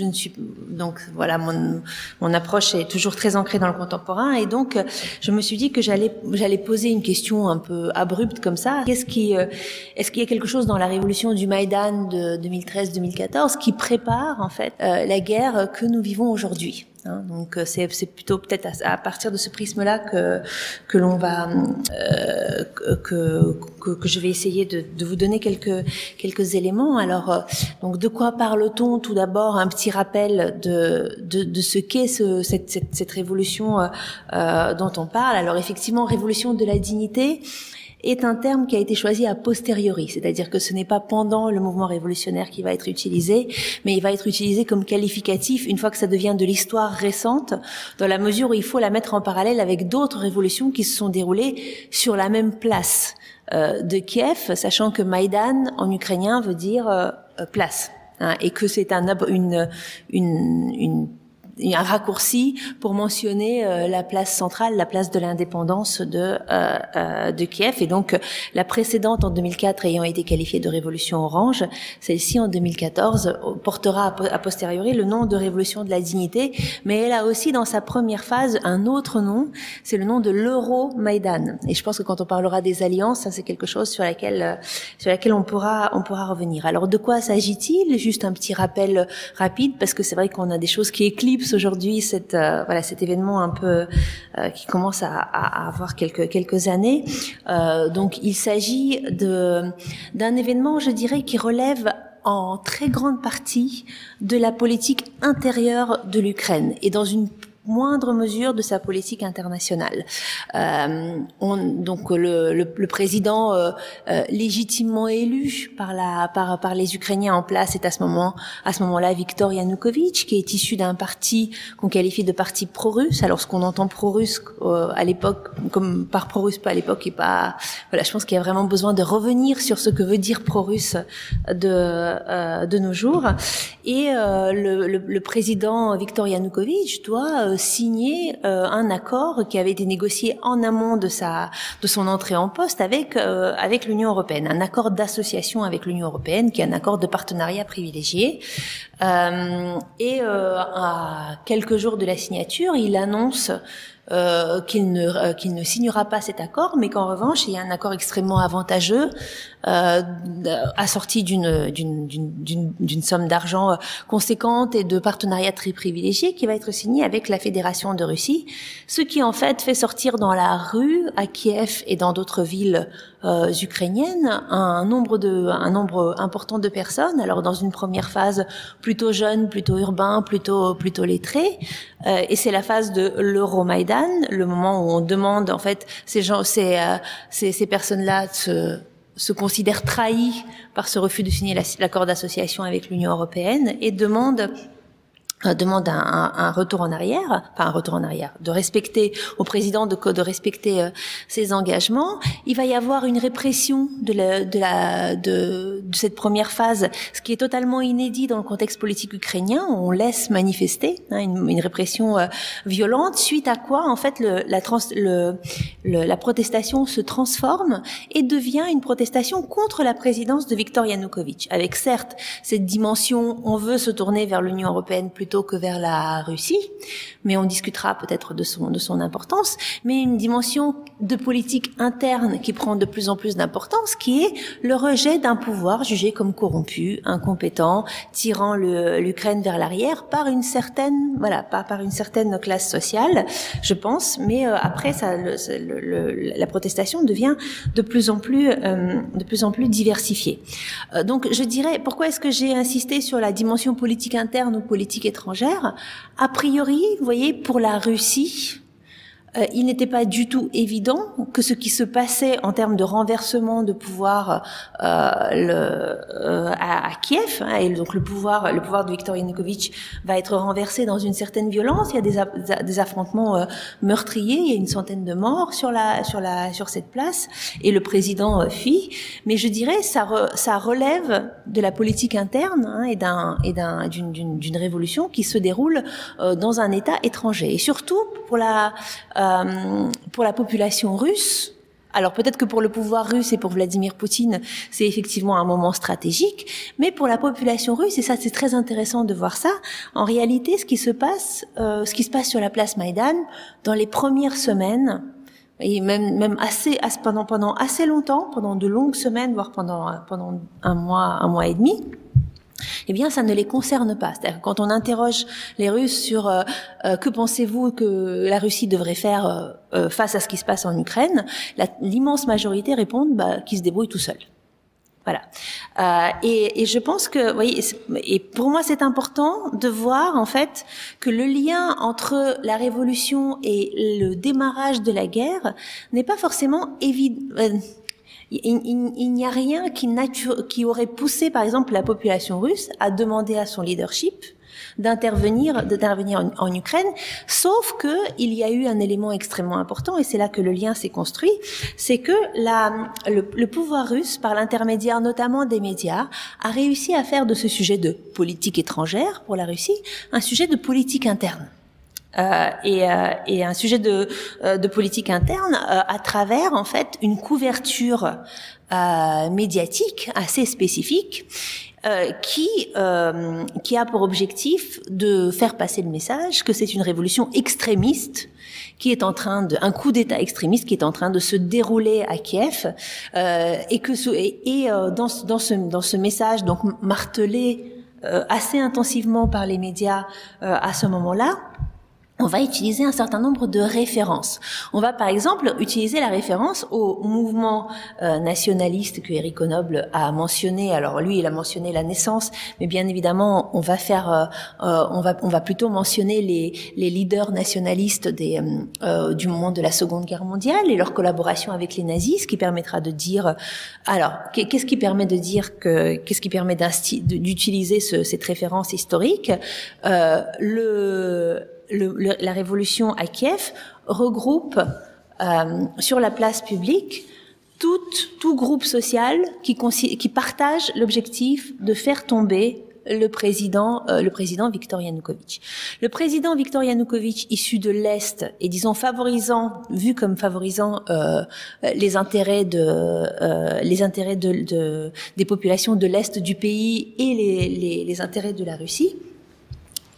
Donc voilà, mon approche est toujours très ancrée dans le contemporain, et donc je me suis dit que j'allais poser une question un peu abrupte comme ça. Est-ce qu'il y a quelque chose dans la révolution du Maïdan de 2013-2014 qui prépare en fait la guerre que nous vivons aujourd'hui? Donc c'est plutôt peut-être à partir de ce prisme-là que l'on va que je vais essayer de vous donner quelques éléments. Alors donc de quoi parle-t-on? Tout d'abord un petit rappel de ce qu'est cette révolution dont on parle. Alors effectivement, révolution de la dignité. est un terme qui a été choisi a posteriori, c'est-à-dire que ce n'est pas pendant le mouvement révolutionnaire qui va être utilisé, mais il va être utilisé comme qualificatif une fois que ça devient de l'histoire récente, dans la mesure où il faut la mettre en parallèle avec d'autres révolutions qui se sont déroulées sur la même place de Kiev, sachant que Maïdan en ukrainien veut dire place, hein, et que c'est un raccourci pour mentionner la place centrale, la place de l'indépendance de Kiev. Et donc, la précédente en 2004 ayant été qualifiée de révolution orange, celle-ci en 2014 portera a posteriori le nom de révolution de la dignité, mais elle a aussi dans sa première phase un autre nom, c'est le nom de l'Euro-Maïdan. Et je pense que quand on parlera des alliances, ça c'est quelque chose sur laquelle on pourra revenir. Alors, de quoi s'agit-il? Juste un petit rappel rapide, parce que c'est vrai qu'on a des choses qui éclipsent aujourd'hui cet événement un peu qui commence à avoir quelques années. Donc il s'agit d'un événement, je dirais, qui relève en très grande partie de la politique intérieure de l'Ukraine et dans une moindre mesure de sa politique internationale. Donc le président légitimement élu par les Ukrainiens en place est à ce moment-là Viktor Yanukovych, qui est issu d'un parti qu'on qualifie de parti pro-russe. Alors ce qu'on entend pro-russe à l'époque, comme par pro-russe pas à l'époque, et pas voilà, je pense qu'il y a vraiment besoin de revenir sur ce que veut dire pro-russe de nos jours. Et le président Viktor Yanukovych doit signé un accord qui avait été négocié en amont de son entrée en poste avec l'Union européenne, un accord d'association avec l'Union européenne qui est un accord de partenariat privilégié. Et à quelques jours de la signature, il annonce qu'il ne signera pas cet accord, mais qu'en revanche, il y a un accord extrêmement avantageux assorti d'une somme d'argent conséquente et de partenariat très privilégié qui va être signé avec la Fédération de Russie, ce qui en fait fait sortir dans la rue à Kiev et dans d'autres villes ukrainiennes un nombre important de personnes. Alors dans une première phase plutôt jeunes, plutôt urbains, plutôt lettrés, et c'est la phase de l'Euro-Maïdan, le moment où on demande en fait ces personnes-là se considèrent trahis par ce refus de signer l'accord d'association avec l'Union européenne et demande un retour en arrière, de respecter au président de respecter ses engagements. Il va y avoir une répression de cette première phase, ce qui est totalement inédit dans le contexte politique ukrainien. On laisse manifester une répression violente, suite à quoi en fait la protestation se transforme et devient une protestation contre la présidence de Viktor Yanukovych, avec certes cette dimension on veut se tourner vers l'Union européenne plutôt que vers la Russie, mais on discutera peut-être de son importance, mais une dimension de politique interne qui prend de plus en plus d'importance, qui est le rejet d'un pouvoir jugé comme corrompu, incompétent, tirant l'Ukraine vers l'arrière par une certaine classe sociale, je pense, mais après la protestation devient de plus en plus diversifiée. Donc je dirais, pourquoi est-ce que j'ai insisté sur la dimension politique interne ou politique étrangère? A priori, vous voyez, pour la Russie, il n'était pas du tout évident que ce qui se passait en termes de renversement de pouvoir à Kiev, et donc le pouvoir de Viktor Yanukovych va être renversé dans une certaine violence. Il y a des affrontements meurtriers, il y a une centaine de morts sur cette place, et le président fuit. Mais je dirais ça relève de la politique interne et d'une révolution qui se déroule dans un État étranger, et surtout pour la population russe. Alors peut-être que pour le pouvoir russe et pour Vladimir Poutine, c'est effectivement un moment stratégique, mais pour la population russe, et ça c'est très intéressant de voir ça, en réalité ce qui se passe sur la place Maïdan dans les premières semaines, et même pendant assez longtemps, pendant de longues semaines, voire pendant un mois et demi, eh bien, ça ne les concerne pas. C'est-à-dire que quand on interroge les Russes sur que pensez-vous que la Russie devrait faire face à ce qui se passe en Ukraine, l'immense majorité répondent qu'ils se débrouillent tout seuls. Voilà. Et je pense que, vous voyez, et pour moi c'est important de voir en fait que le lien entre la révolution et le démarrage de la guerre n'est pas forcément évident. Il n'y a rien qui aurait poussé, par exemple, la population russe à demander à son leadership d'intervenir en Ukraine, sauf que il y a eu un élément extrêmement important, et c'est là que le lien s'est construit, c'est que le pouvoir russe, par l'intermédiaire notamment des médias, a réussi à faire de ce sujet de politique étrangère pour la Russie un sujet de politique interne. Et un sujet de politique interne à travers en fait une couverture médiatique assez spécifique qui a pour objectif de faire passer le message que c'est une révolution extrémiste qui est un coup d'État extrémiste qui est en train de se dérouler à Kiev, et que dans ce message donc martelé assez intensivement par les médias à ce moment-là, on va utiliser un certain nombre de références. On va par exemple utiliser la référence au mouvement nationaliste que Éric Honoble a mentionné. Alors lui, il a mentionné la naissance, mais bien évidemment, on va plutôt mentionner les leaders nationalistes du moment de la Seconde Guerre mondiale et leur collaboration avec les nazis, ce qui permettra de dire. Alors, qu'est-ce qui permet d'utiliser cette référence historique? La révolution à Kiev regroupe sur la place publique tout groupe social qui partage l'objectif de faire tomber le président Viktor Yanukovych. Le président Viktor Yanukovych, issu de l'Est et disons vu comme favorisant les intérêts des populations de l'Est du pays et les intérêts de la Russie,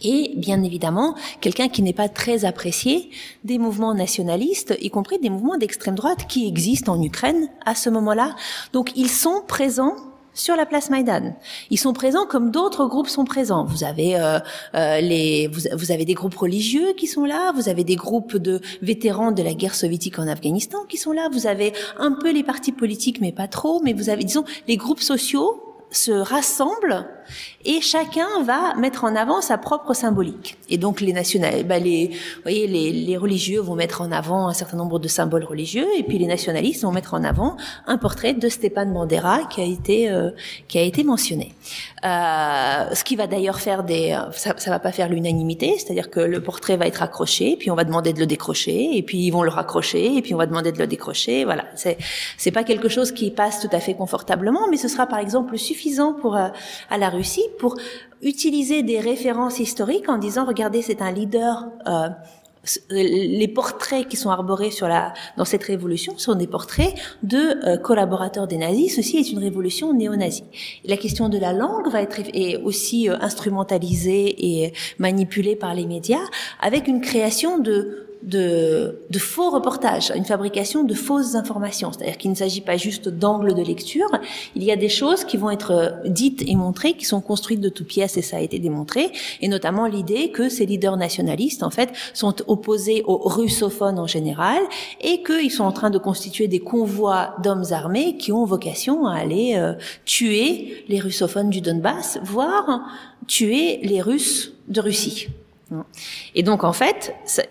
et bien évidemment, quelqu'un qui n'est pas très apprécié des mouvements nationalistes, y compris des mouvements d'extrême droite qui existent en Ukraine à ce moment-là. Donc ils sont présents sur la place Maïdan. Ils sont présents comme d'autres groupes sont présents. Vous avez vous avez des groupes religieux qui sont là, vous avez des groupes de vétérans de la guerre soviétique en Afghanistan qui sont là, vous avez un peu les partis politiques mais pas trop, mais vous avez disons les groupes sociaux se rassemblent et chacun va mettre en avant sa propre symbolique. Et donc les religieux vont mettre en avant un certain nombre de symboles religieux, et puis les nationalistes vont mettre en avant un portrait de Stepan Bandera qui a été mentionné. Ce qui va d'ailleurs faire ça va pas faire l'unanimité, c'est-à-dire que le portrait va être accroché, puis on va demander de le décrocher, et puis ils vont le raccrocher, et puis on va demander de le décrocher. Voilà, c'est pas quelque chose qui passe tout à fait confortablement, mais ce sera par exemple suffisant à la Russie pour utiliser des références historiques en disant regardez, c'est un leader. Les portraits qui sont arborés dans cette révolution sont des portraits de collaborateurs des nazis. Ceci est une révolution néo-nazie. La question de la langue va être aussi instrumentalisée et manipulée par les médias avec une création de faux reportages, une fabrication de fausses informations. C'est-à-dire qu'il ne s'agit pas juste d'angles de lecture. Il y a des choses qui vont être dites et montrées, qui sont construites de toutes pièces, et ça a été démontré. Et notamment l'idée que ces leaders nationalistes, en fait, sont opposés aux russophones en général, et qu'ils sont en train de constituer des convois d'hommes armés qui ont vocation à aller tuer les russophones du Donbass, voire tuer les Russes de Russie. Et donc en fait, ça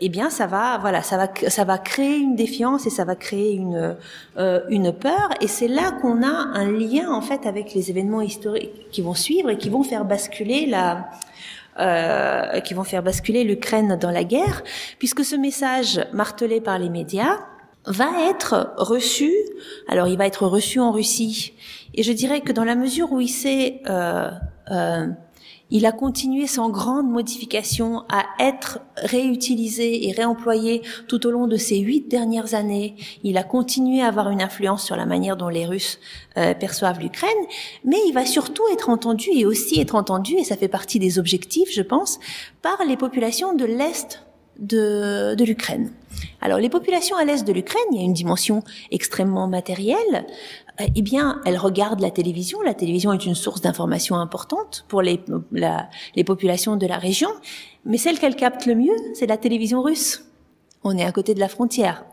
va créer une défiance et ça va créer une peur, et c'est là qu'on a un lien en fait avec les événements historiques qui vont suivre et qui vont faire basculer l'Ukraine dans la guerre, puisque ce message martelé par les médias va être reçu. Alors il va être reçu en Russie, et je dirais que dans la mesure où il a continué sans grande modification à être réutilisé et réemployé tout au long de ces 8 dernières années. Il a continué à avoir une influence sur la manière dont les Russes perçoivent l'Ukraine, mais il va surtout être entendu, et ça fait partie des objectifs, je pense, par les populations de l'Est de l'Ukraine. Alors, les populations à l'Est de l'Ukraine, il y a une dimension extrêmement matérielle. Eh bien, elles regardent la télévision. La télévision est une source d'information importante pour les populations de la région. Mais celle qu'elles captent le mieux, c'est la télévision russe. On est à côté de la frontière.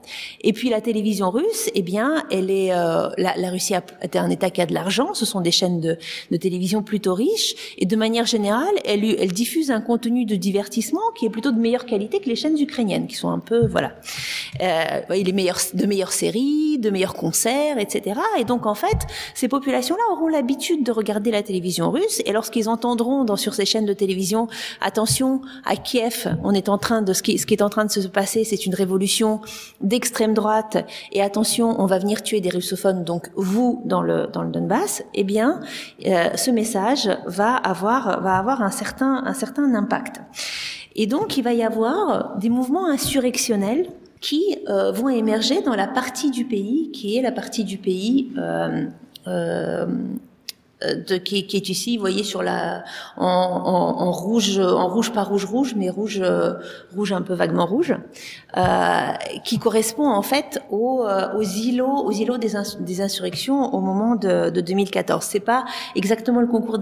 Et puis la télévision russe, eh bien, elle est la Russie est un État qui a de l'argent. Ce sont des chaînes de télévision plutôt riches, et de manière générale, elle diffuse un contenu de divertissement qui est plutôt de meilleure qualité que les chaînes ukrainiennes, qui sont un peu de meilleures séries, de meilleurs concerts, etc. Et donc en fait, ces populations-là auront l'habitude de regarder la télévision russe, et lorsqu'ils entendront sur ces chaînes de télévision, attention, à Kiev, ce qui est en train de se passer, c'est une révolution d'extrême droite, et attention, on va venir tuer des russophones, donc vous dans le Donbass, eh bien, ce message va avoir un certain impact. Et donc, il va y avoir des mouvements insurrectionnels qui vont émerger dans la partie du pays qui est la partie du pays qui est ici, vous voyez, sur en rouge, pas rouge, mais rouge un peu vaguement rouge, qui correspond en fait aux îlots des insurrections au moment de 2014. C'est pas exactement le contour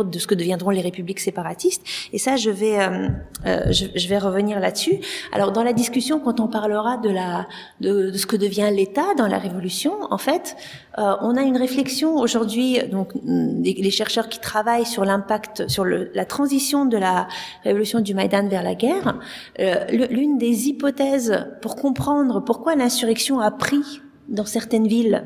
de ce que deviendront les républiques séparatistes, et ça je vais revenir là-dessus. Alors dans la discussion, quand on parlera de ce que devient l'État dans la révolution, en fait, on a une réflexion aujourd'hui, donc les chercheurs qui travaillent sur l'impact, sur la transition de la révolution du Maïdan vers la guerre. L'une des hypothèses pour comprendre pourquoi l'insurrection a pris dans certaines villes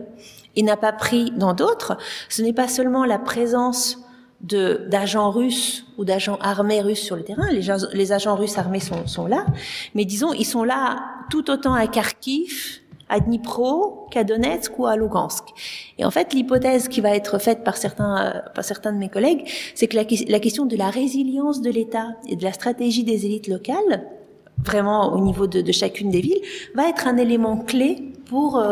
et n'a pas pris dans d'autres, ce n'est pas seulement la présence d'agents russes ou d'agents armés russes sur le terrain. Les agents russes armés sont là, mais disons, ils sont là tout autant à Kharkiv, à Dnipro, qu'à Donetsk ou à Lugansk. Et en fait, l'hypothèse qui va être faite par certains de mes collègues, c'est que la question de la résilience de l'État et de la stratégie des élites locales, vraiment au niveau de chacune des villes, va être un élément clé pour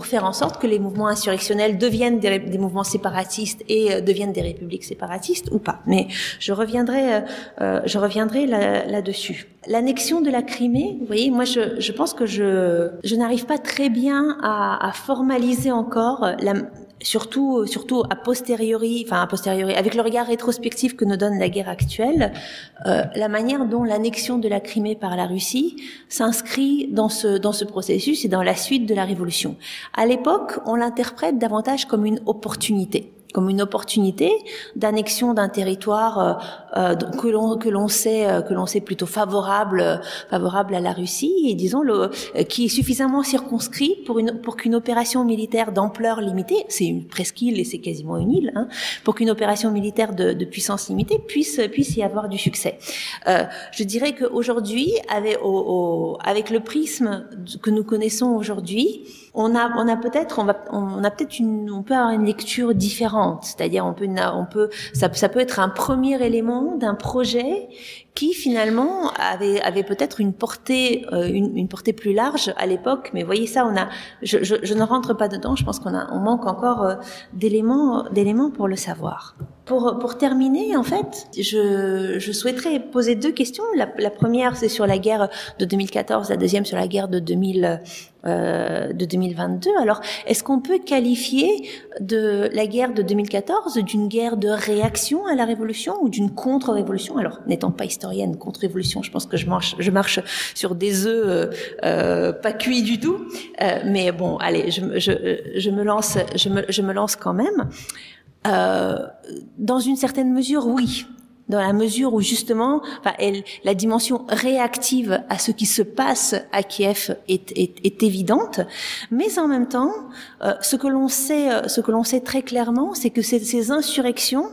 faire en sorte que les mouvements insurrectionnels deviennent des mouvements séparatistes et deviennent des républiques séparatistes ou pas. Mais je reviendrai là-dessus. L'annexion de la Crimée, vous voyez, moi je pense que je n'arrive pas très bien à formaliser encore surtout a posteriori, avec le regard rétrospectif que nous donne la guerre actuelle, la manière dont l'annexion de la Crimée par la Russie s'inscrit dans ce processus et dans la suite de la révolution. À l'époque, on l'interprète davantage comme une opportunité d'annexion d'un territoire que l'on sait plutôt favorable à la Russie, et disons qui est suffisamment circonscrit pour qu'une opération militaire d'ampleur limitée, c'est une presqu'île et c'est quasiment une île, pour qu'une opération militaire de puissance limitée puisse y avoir du succès. Je dirais qu'aujourd'hui, avec le prisme que nous connaissons aujourd'hui, on peut avoir une lecture différente. C'est-à-dire, ça peut être un premier élément d'un projet qui finalement avait peut-être une portée plus large à l'époque. Mais voyez ça, je ne rentre pas dedans. Je pense qu'on manque encore d'éléments pour le savoir. Pour terminer, en fait, je souhaiterais poser deux questions. La première, c'est sur la guerre de 2014, la deuxième sur la guerre de 2022. Alors, est-ce qu'on peut qualifier de la guerre de 2014 d'une guerre de réaction à la révolution ou d'une contre-révolution? Alors, n'étant pas historienne, contre-révolution, je pense que je marche sur des œufs pas cuits du tout. Mais bon, allez, je me lance quand même. Dans une certaine mesure, oui. Dans la mesure où justement, la dimension réactive à ce qui se passe à Kiev est évidente, mais en même temps, ce que l'on sait très clairement, c'est que ces insurrections,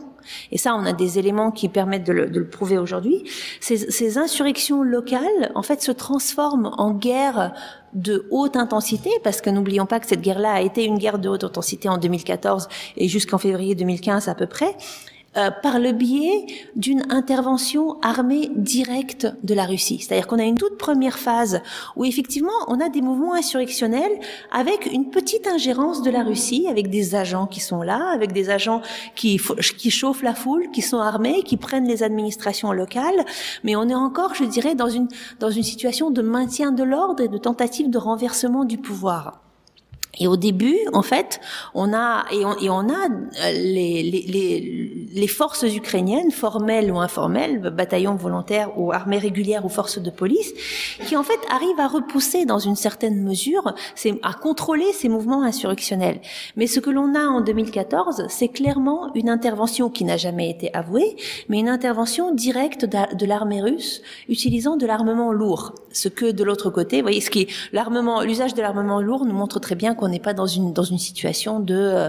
et ça, on a des éléments qui permettent de le prouver aujourd'hui, ces insurrections locales, en fait, se transforment en guerre de haute intensité, parce que n'oublions pas que cette guerre-là a été une guerre de haute intensité en 2014 et jusqu'en février 2015 à peu près, par le biais d'une intervention armée directe de la Russie. C'est-à-dire qu'on a une toute première phase où effectivement on a des mouvements insurrectionnels avec une petite ingérence de la Russie, avec des agents qui sont là, avec des agents qui chauffent la foule, qui sont armés, qui prennent les administrations locales, mais on est encore, je dirais, dans une situation de maintien de l'ordre et de tentative de renversement du pouvoir. Et au début, en fait, on a les forces ukrainiennes, formelles ou informelles, bataillons volontaires ou armées régulières ou forces de police, qui en fait arrivent à repousser dans une certaine mesure, à contrôler ces mouvements insurrectionnels. Mais ce que l'on a en 2014, c'est clairement une intervention qui n'a jamais été avouée, mais une intervention directe de l'armée russe utilisant de l'armement lourd. Ce que de l'autre côté, vous voyez, l'usage de l'armement lourd nous montre très bien qu'on n'est pas dans une situation de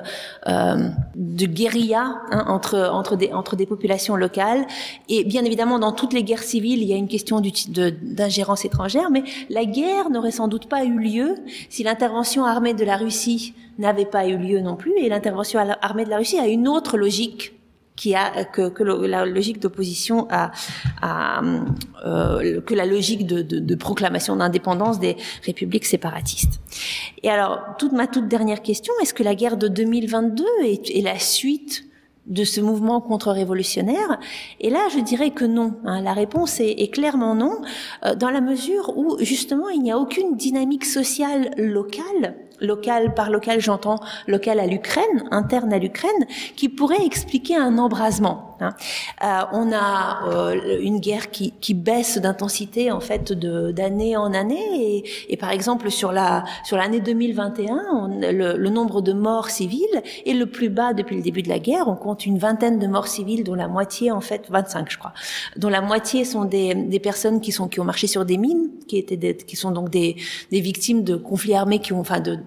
guérilla entre des populations locales. Et bien évidemment, dans toutes les guerres civiles, il y a une question d'ingérence étrangère, mais la guerre n'aurait sans doute pas eu lieu si l'intervention armée de la Russie n'avait pas eu lieu non plus. Et l'intervention armée de la Russie a une autre logique que la logique d'opposition que la logique de proclamation d'indépendance des républiques séparatistes. Et alors, ma toute dernière question, est-ce que la guerre de 2022 est la suite de ce mouvement contre-révolutionnaire? Et là, je dirais que non. La réponse est clairement non, dans la mesure où, justement, il n'y a aucune dynamique sociale locale, par local, j'entends local à l'Ukraine, interne à l'Ukraine, qui pourrait expliquer un embrasement. On a une guerre qui baisse d'intensité en fait d'année en année, et par exemple sur l'année 2021, le nombre de morts civiles est le plus bas depuis le début de la guerre. On compte une vingtaine de morts civiles, dont la moitié, en fait 25 je crois, dont la moitié sont des personnes qui ont marché sur des mines, qui sont donc des victimes de conflits armés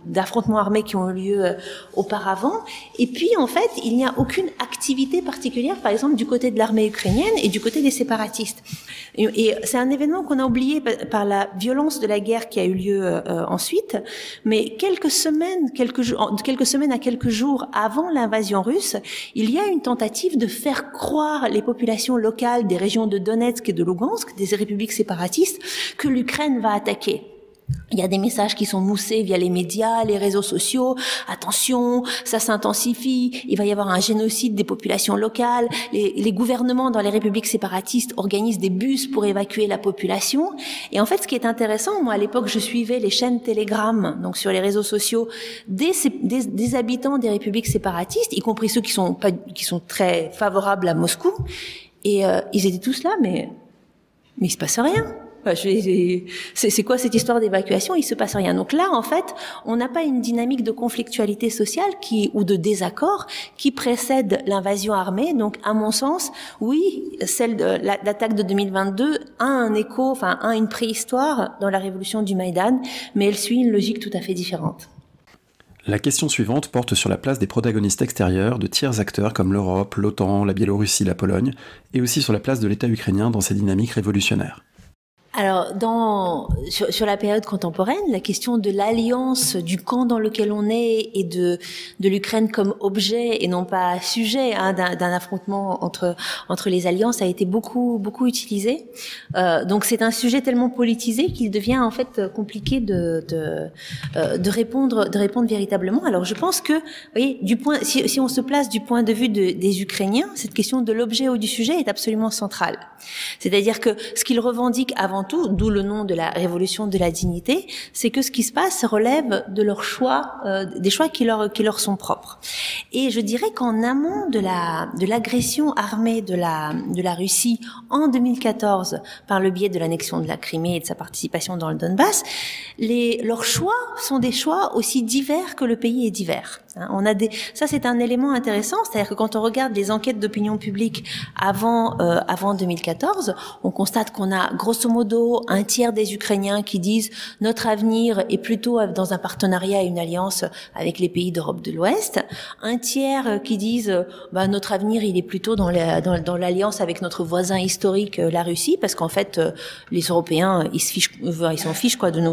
d'affrontements armés qui ont eu lieu auparavant. Et puis en fait, il n'y a aucune activité particulière, par exemple du côté de l'armée ukrainienne et du côté des séparatistes. Et c'est un événement qu'on a oublié par la violence de la guerre qui a eu lieu ensuite, mais quelques semaines à quelques jours avant l'invasion russe, il y a une tentative de faire croire les populations locales des régions de Donetsk et de Lugansk, des républiques séparatistes, que l'Ukraine va attaquer. Il y a des messages qui sont moussés via les médias, les réseaux sociaux. Attention, ça s'intensifie. Il va y avoir un génocide des populations locales. Les gouvernements dans les républiques séparatistes organisent des bus pour évacuer la population. Et en fait, ce qui est intéressant, moi à l'époque, je suivais les chaînes Telegram, donc sur les réseaux sociaux, des habitants des républiques séparatistes, y compris ceux qui sont très favorables à Moscou. Et ils étaient tous là, mais il se passe rien. C'est quoi cette histoire d'évacuation? Il se passe rien. Donc là, en fait, on n'a pas une dynamique de conflictualité sociale ou de désaccord qui précède l'invasion armée. Donc, à mon sens, oui, l'attaque de 2022 a un écho, a une préhistoire dans la révolution du Maïdan, mais elle suit une logique tout à fait différente. La question suivante porte sur la place des protagonistes extérieurs de tiers acteurs comme l'Europe, l'OTAN, la Biélorussie, la Pologne, et aussi sur la place de l'État ukrainien dans ces dynamiques révolutionnaires. Alors, sur la période contemporaine, la question de l'alliance du camp dans lequel on est et de l'Ukraine comme objet et non pas sujet d'un affrontement entre les alliances a été beaucoup utilisée. Donc c'est un sujet tellement politisé qu'il devient en fait compliqué de répondre véritablement. Alors je pense que, vous voyez, si on se place du point de vue des Ukrainiens, cette question de l'objet ou du sujet est absolument centrale. C'est-à-dire que ce qu'ils revendiquent avant tout, d'où le nom de la révolution de la dignité, c'est que ce qui se passe relève de leurs choix, des choix qui leur sont propres. Et je dirais qu'en amont de l'agression armée de la Russie en 2014 par le biais de l'annexion de la Crimée et de sa participation dans le Donbass, leurs choix sont des choix aussi divers que le pays est divers. Ça c'est un élément intéressant, c'est-à-dire que quand on regarde les enquêtes d'opinion publique avant 2014, on constate qu'on a grosso modo un tiers des Ukrainiens qui disent notre avenir est plutôt dans un partenariat et une alliance avec les pays d'Europe de l'Ouest, un tiers qui disent notre avenir il est plutôt dans l'alliance avec notre voisin historique la Russie, parce qu'en fait les Européens ils s'en fichent quoi de nous,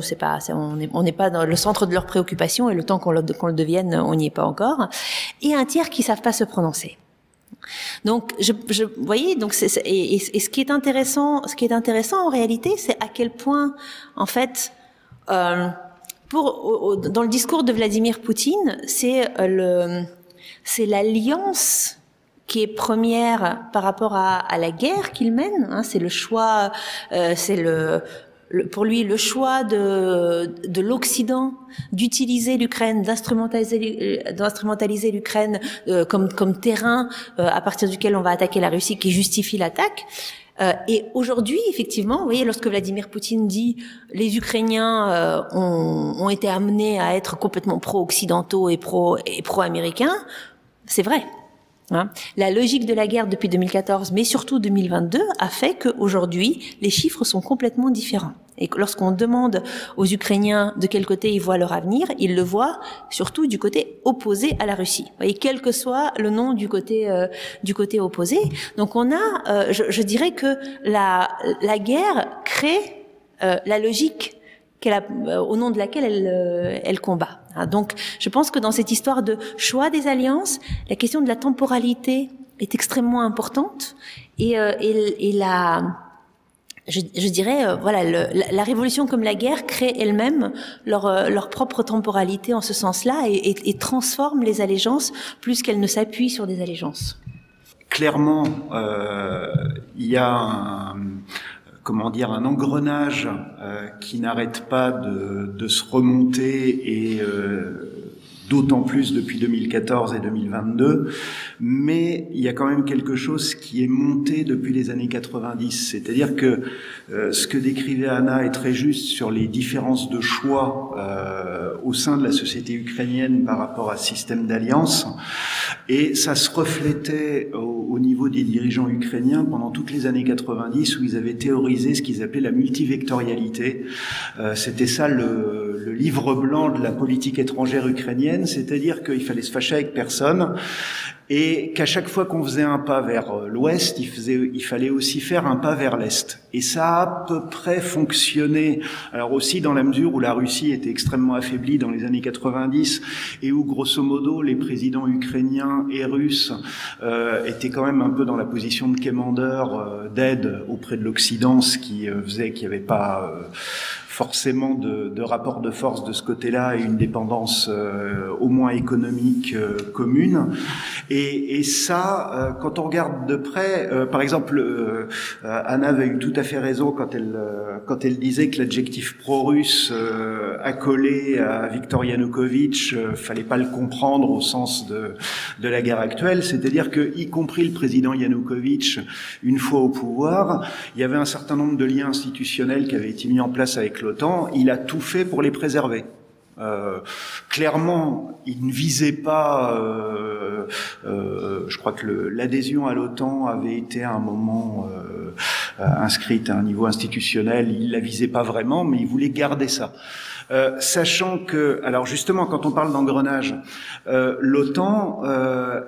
on n'est pas dans le centre de leurs préoccupations, et le temps qu'on le devienne, on n'y est pas encore, et un tiers qui savent pas se prononcer. Donc, vous voyez, donc et ce qui est intéressant en réalité, c'est à quel point, en fait, dans le discours de Vladimir Poutine, c'est l'alliance qui est première par rapport à la guerre qu'il mène. C'est le choix, c'est pour lui le choix de l'Occident d'utiliser l'Ukraine, d'instrumentaliser l'Ukraine comme terrain à partir duquel on va attaquer la Russie, qui justifie l'attaque. Et aujourd'hui, effectivement, vous voyez, lorsque Vladimir Poutine dit les Ukrainiens ont été amenés à être complètement pro-occidentaux et pro-américains, c'est vrai. Hein. La logique de la guerre depuis 2014, mais surtout 2022, a fait qu'aujourd'hui, les chiffres sont complètement différents. Et que lorsqu'on demande aux Ukrainiens de quel côté ils voient leur avenir, ils le voient surtout du côté opposé à la Russie. Vous voyez, quel que soit le nom du côté opposé. Donc on a, je dirais que la guerre crée la logique au nom de laquelle elle combat. Donc, je pense que dans cette histoire de choix des alliances, la question de la temporalité est extrêmement importante et je dirais, voilà, la révolution comme la guerre crée elle-même leur propre temporalité en ce sens-là et transforme les allégeances plus qu'elles ne s'appuient sur des allégeances. Clairement, il y a un engrenage qui n'arrête pas de se remonter et d'autant plus depuis 2014 et 2022, mais il y a quand même quelque chose qui est monté depuis les années 90, c'est-à-dire que ce que décrivait Anna est très juste sur les différences de choix au sein de la société ukrainienne par rapport à ce système d'alliance, et ça se reflétait au niveau des dirigeants ukrainiens pendant toutes les années 90 où ils avaient théorisé ce qu'ils appelaient la multivectorialité. C'était ça le livre blanc de la politique étrangère ukrainienne, c'est-à-dire qu'il fallait se fâcher avec personne et qu'à chaque fois qu'on faisait un pas vers l'ouest, il fallait aussi faire un pas vers l'est. Et ça a à peu près fonctionné, alors aussi dans la mesure où la Russie était extrêmement affaiblie dans les années 90 et où grosso modo les présidents ukrainiens et russes étaient quand même un peu dans la position de quémandeur d'aide auprès de l'Occident, ce qui faisait qu'il n'y avait pas forcément de rapport de force de ce côté-là et une dépendance au moins économique commune. Et ça, quand on regarde de près, par exemple, Anna avait eu tout à fait raison quand elle disait que l'adjectif pro-russe accolé à Viktor Yanukovych, fallait pas le comprendre au sens de la guerre actuelle, c'est-à-dire que, y compris le président Yanukovych, une fois au pouvoir, il y avait un certain nombre de liens institutionnels qui avaient été mis en place avec l'OTAN, il a tout fait pour les préserver. Clairement, il ne visait pas. Je crois que l'adhésion à l'OTAN avait été à un moment inscrite à un niveau institutionnel. Il la visait pas vraiment, mais il voulait garder ça. Sachant que, alors justement, quand on parle d'engrenage, l'OTAN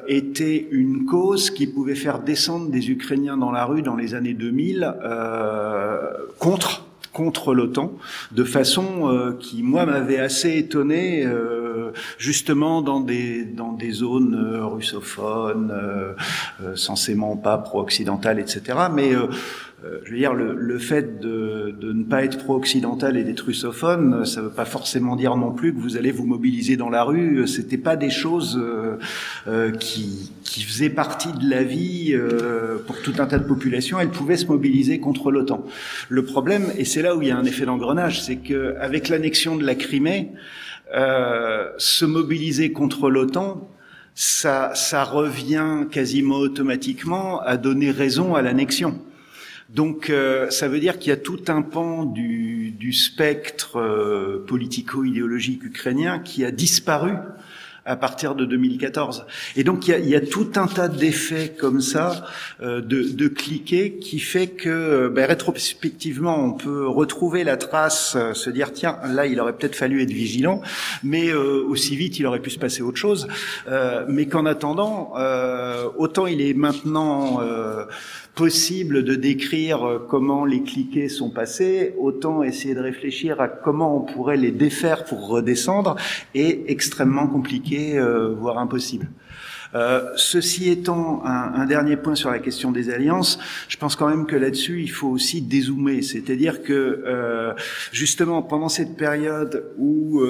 était une cause qui pouvait faire descendre des Ukrainiens dans la rue dans les années 2000 contre l'OTAN, de façon qui, moi, m'avait assez étonné, justement dans des zones russophones, censément pas pro-occidentales, etc. Mais je veux dire, le fait de ne pas être pro-occidental et d'être russophone, ça veut pas forcément dire non plus que vous allez vous mobiliser dans la rue. C'était pas des choses qui faisaient partie de la vie pour tout un tas de populations. Elles pouvaient se mobiliser contre l'OTAN. Le problème, et c'est là où il y a un effet d'engrenage, c'est que avec l'annexion de la Crimée, se mobiliser contre l'OTAN, ça revient quasiment automatiquement à donner raison à l'annexion. Donc, ça veut dire qu'il y a tout un pan du spectre politico-idéologique ukrainien qui a disparu à partir de 2014. Et donc, il y a tout un tas d'effets comme ça, de cliquets, qui fait que, rétrospectivement, on peut retrouver la trace, se dire, tiens, là, il aurait peut-être fallu être vigilant, mais aussi vite, il aurait pu se passer autre chose. Mais qu'en attendant, autant il est maintenant possible de décrire comment les cliquets sont passés, autant essayer de réfléchir à comment on pourrait les défaire pour redescendre est extrêmement compliqué, voire impossible. Ceci étant, un dernier point sur la question des alliances, je pense quand même que là-dessus, il faut aussi dézoomer. C'est-à-dire que, justement, pendant cette période où,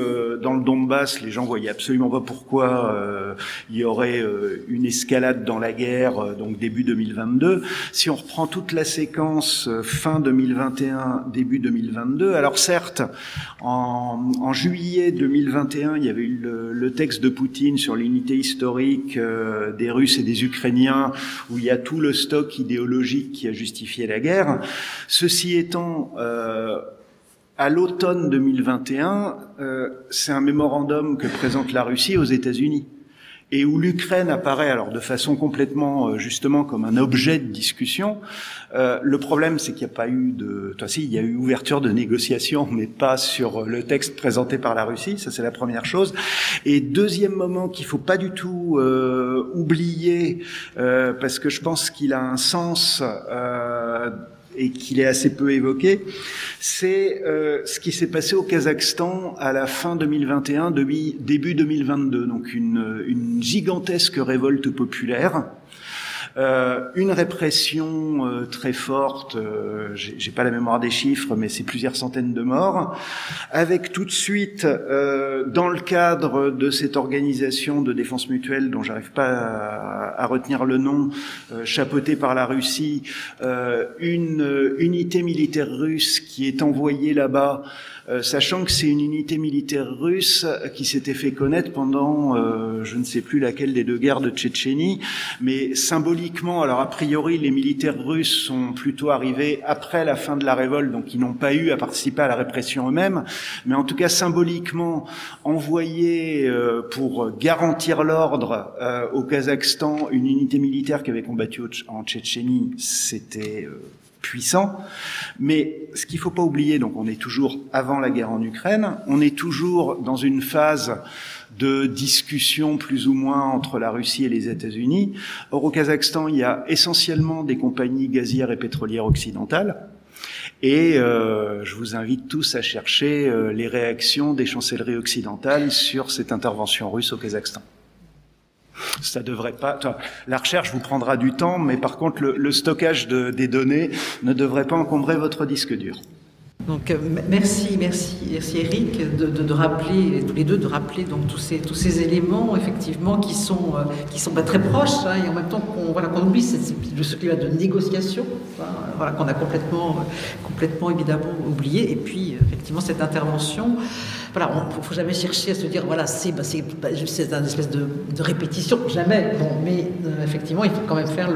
dans le Donbass, les gens voyaient absolument pas pourquoi il y aurait une escalade dans la guerre, donc début 2022, si on reprend toute la séquence fin 2021, début 2022, alors certes, en juillet 2021, il y avait eu le texte de Poutine sur l'unité historique des Russes et des Ukrainiens, où il y a tout le stock idéologique qui a justifié la guerre. Ceci étant, à l'automne 2021, c'est un mémorandum que présente la Russie aux États-Unis, et où l'Ukraine apparaît alors de façon complètement justement comme un objet de discussion. Le problème, c'est qu'il n'y a pas eu il y a eu ouverture de négociations, mais pas sur le texte présenté par la Russie. Ça, c'est la première chose. Et deuxième moment qu'il faut pas du tout oublier, parce que je pense qu'il a un sens et qu'il est assez peu évoqué, c'est ce qui s'est passé au Kazakhstan à la fin 2021, début 2022. Donc une gigantesque révolte populaire, une répression très forte, j'ai pas la mémoire des chiffres, mais c'est plusieurs centaines de morts, avec tout de suite, dans le cadre de cette organisation de défense mutuelle dont j'arrive pas à retenir le nom, chapeautée par la Russie, une unité militaire russe qui est envoyée là-bas, sachant que c'est une unité militaire russe qui s'était fait connaître pendant, je ne sais plus laquelle des deux guerres de Tchétchénie, mais symboliquement, alors a priori, les militaires russes sont plutôt arrivés après la fin de la révolte, donc ils n'ont pas eu à participer à la répression eux-mêmes, mais en tout cas symboliquement envoyés pour garantir l'ordre au Kazakhstan, une unité militaire qui avait combattu en Tchétchénie, c'était puissant. Mais ce qu'il faut pas oublier, donc on est toujours avant la guerre en Ukraine, on est toujours dans une phase de discussion plus ou moins entre la Russie et les États-Unis. Or, au Kazakhstan, il y a essentiellement des compagnies gazières et pétrolières occidentales. Et je vous invite tous à chercher les réactions des chancelleries occidentales sur cette intervention russe au Kazakhstan. Ça devrait pas. La recherche vous prendra du temps, mais par contre, le stockage des données ne devrait pas encombrer votre disque dur. Donc merci Eric de rappeler tous les deux de donc tous ces éléments effectivement qui sont très proches, hein, et en même temps qu'on oublie ce climat de négociation, hein, qu'on a complètement évidemment oublié, et puis effectivement cette intervention. Voilà, faut jamais chercher à se dire voilà c'est une espèce de répétition, jamais. Bon, mais effectivement il faut quand même faire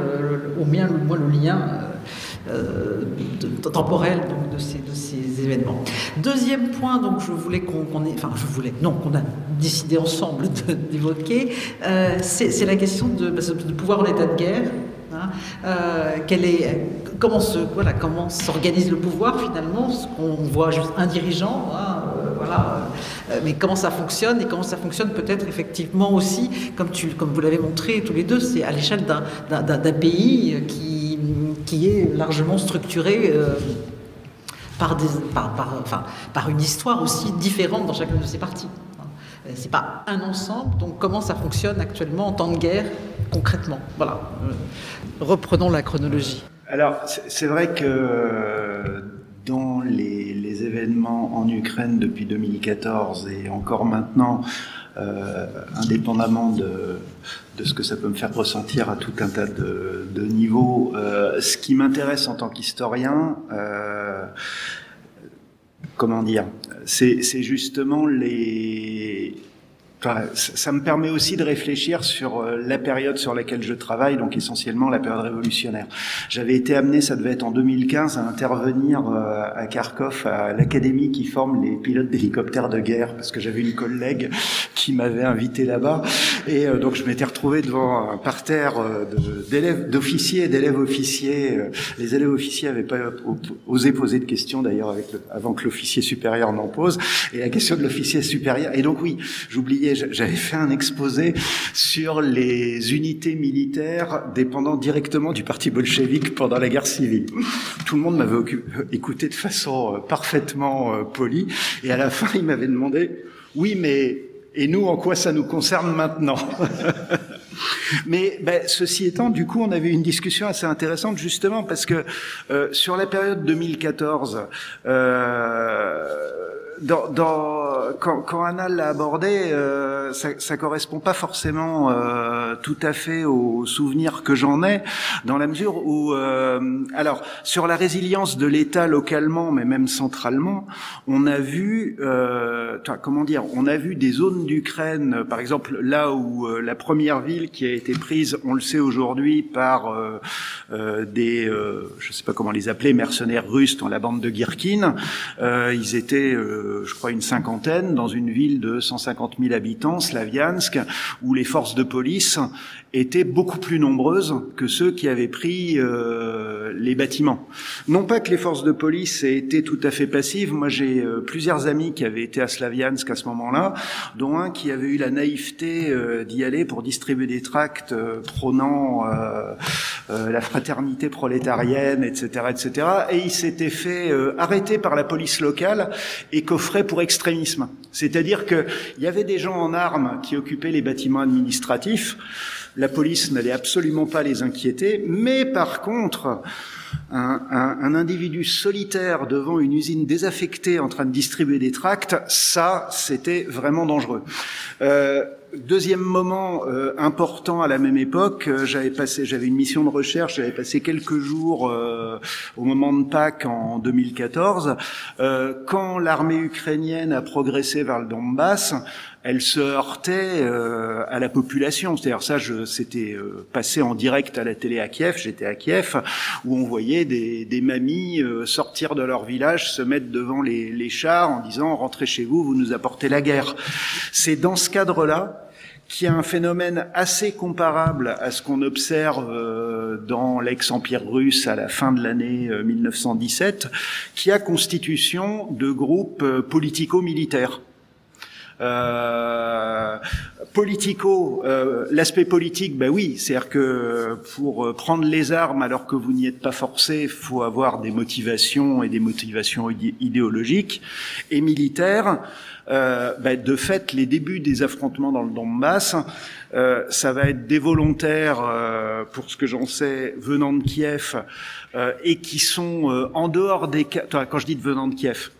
au moins le lien temporel donc de ces événements. Deuxième point, donc qu'on a décidé ensemble d'évoquer, c'est la question de pouvoir en état de guerre. Hein, comment s'organise le pouvoir finalement? On voit juste un dirigeant, hein, mais comment ça fonctionne, et comment ça fonctionne peut-être effectivement aussi, comme vous l'avez montré tous les deux, c'est à l'échelle d'un pays qui est largement structuré par une histoire aussi différente dans chacune de ses parties. C'est pas un ensemble, donc comment ça fonctionne actuellement en temps de guerre concrètement? Voilà. Reprenons la chronologie. Alors, c'est vrai que dans les événements en Ukraine depuis 2014 et encore maintenant, indépendamment de ce que ça peut me faire ressentir à tout un tas de niveaux, ce qui m'intéresse en tant qu'historien, c'est justement ça me permet aussi de réfléchir sur la période sur laquelle je travaille, donc essentiellement la période révolutionnaire. J'avais été amené, ça devait être en 2015, à intervenir à Kharkov, à l'académie qui forme les pilotes d'hélicoptères de guerre, parce que j'avais une collègue qui m'avait invité là-bas, et donc je m'étais retrouvé devant un parterre d'officiers et d'élèves officiers. Les élèves officiers n'avaient pas osé poser de questions, d'ailleurs, avant que l'officier supérieur n'en pose, et la question de l'officier supérieur. Et donc oui, j'oubliais, j'avais fait un exposé sur les unités militaires dépendant directement du parti bolchevique pendant la guerre civile. Tout le monde m'avait écouté de façon parfaitement polie, et à la fin, il m'avait demandé « Oui, mais et nous, en quoi ça nous concerne maintenant ?» Mais ceci étant, du coup, on avait une discussion assez intéressante justement parce que sur la période 2014, quand Anna l'a abordé, ça correspond pas forcément tout à fait aux souvenirs que j'en ai, dans la mesure où, alors, sur la résilience de l'État localement, mais même centralement, on a vu, on a vu des zones d'Ukraine, par exemple, là où la première ville qui a été prise, on le sait aujourd'hui, par des, je sais pas comment les appeler, mercenaires russes dans la bande de Girkin. Ils étaient, je crois, une cinquantaine dans une ville de 150 000 habitants, Slaviansk, où les forces de police étaient beaucoup plus nombreuses que ceux qui avaient pris les bâtiments. Non pas que les forces de police aient été tout à fait passives. Moi, j'ai plusieurs amis qui avaient été à Slaviansk à ce moment-là, dont un qui avait eu la naïveté d'y aller pour distribuer des tracts prônant la fraternité prolétarienne, etc., etc. Et il s'était fait arrêter par la police locale et coffrer pour extrémisme. C'est-à-dire que il y avait des gens en armes qui occupaient les bâtiments administratifs. La police n'allait absolument pas les inquiéter, mais par contre, un individu solitaire devant une usine désaffectée en train de distribuer des tracts, ça, c'était vraiment dangereux. Deuxième moment important à la même époque, j'avais une mission de recherche, j'avais passé quelques jours au moment de Pâques en 2014, quand l'armée ukrainienne a progressé vers le Donbass, elle se heurtait à la population. C'est-à-dire ça, c'était passé en direct à la télé à Kiev, j'étais à Kiev, où on voyait des mamies sortir de leur village, se mettre devant les chars en disant « rentrez chez vous, vous nous apportez la guerre ». C'est dans ce cadre-là qu'il y a un phénomène assez comparable à ce qu'on observe dans l'ex-empire russe à la fin de l'année 1917, qui a constitution de groupes politico-militaires. L'aspect politique, oui, c'est-à-dire que pour prendre les armes alors que vous n'y êtes pas forcé, il faut avoir des motivations et des motivations idéologiques et militaires. De fait, les débuts des affrontements dans le Donbass, ça va être des volontaires, pour ce que j'en sais, venant de Kiev, et qui sont en dehors des... Quand je dis venant de Kiev,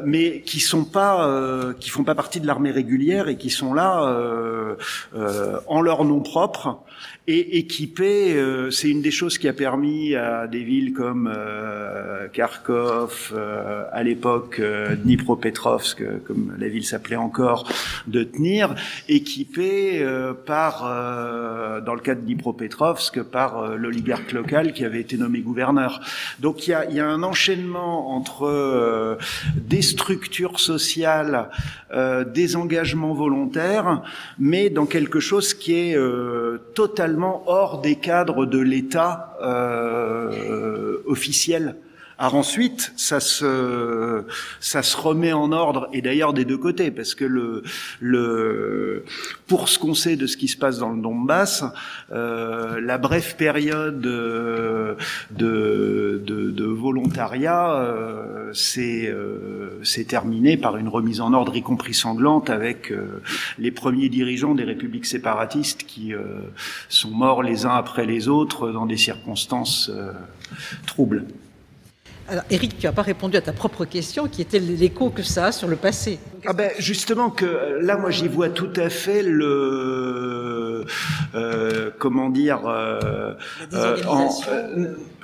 mais qui font pas partie de l'armée régulière et qui sont là en leur nom propre et équipés. C'est une des choses qui a permis à des villes comme Kharkov, à l'époque Dnipropetrovsk, comme la ville s'appelait encore, de tenir, équipés dans le cas de Dnipropetrovsk, par l'oligarque local qui avait été nommé gouverneur. Donc il y a un enchaînement entre des structures sociales, des engagements volontaires, mais dans quelque chose qui est totalement hors des cadres de l'État officiel. Alors ensuite, ça se remet en ordre, et d'ailleurs des deux côtés, parce que pour ce qu'on sait de ce qui se passe dans le Donbass, la brève période de volontariat s'est terminée par une remise en ordre, y compris sanglante, avec les premiers dirigeants des républiques séparatistes qui sont morts les uns après les autres dans des circonstances troubles. Alors, Éric, tu n'as pas répondu à ta propre question, qui était l'écho que ça a sur le passé. Justement que là, moi, j'y vois tout à fait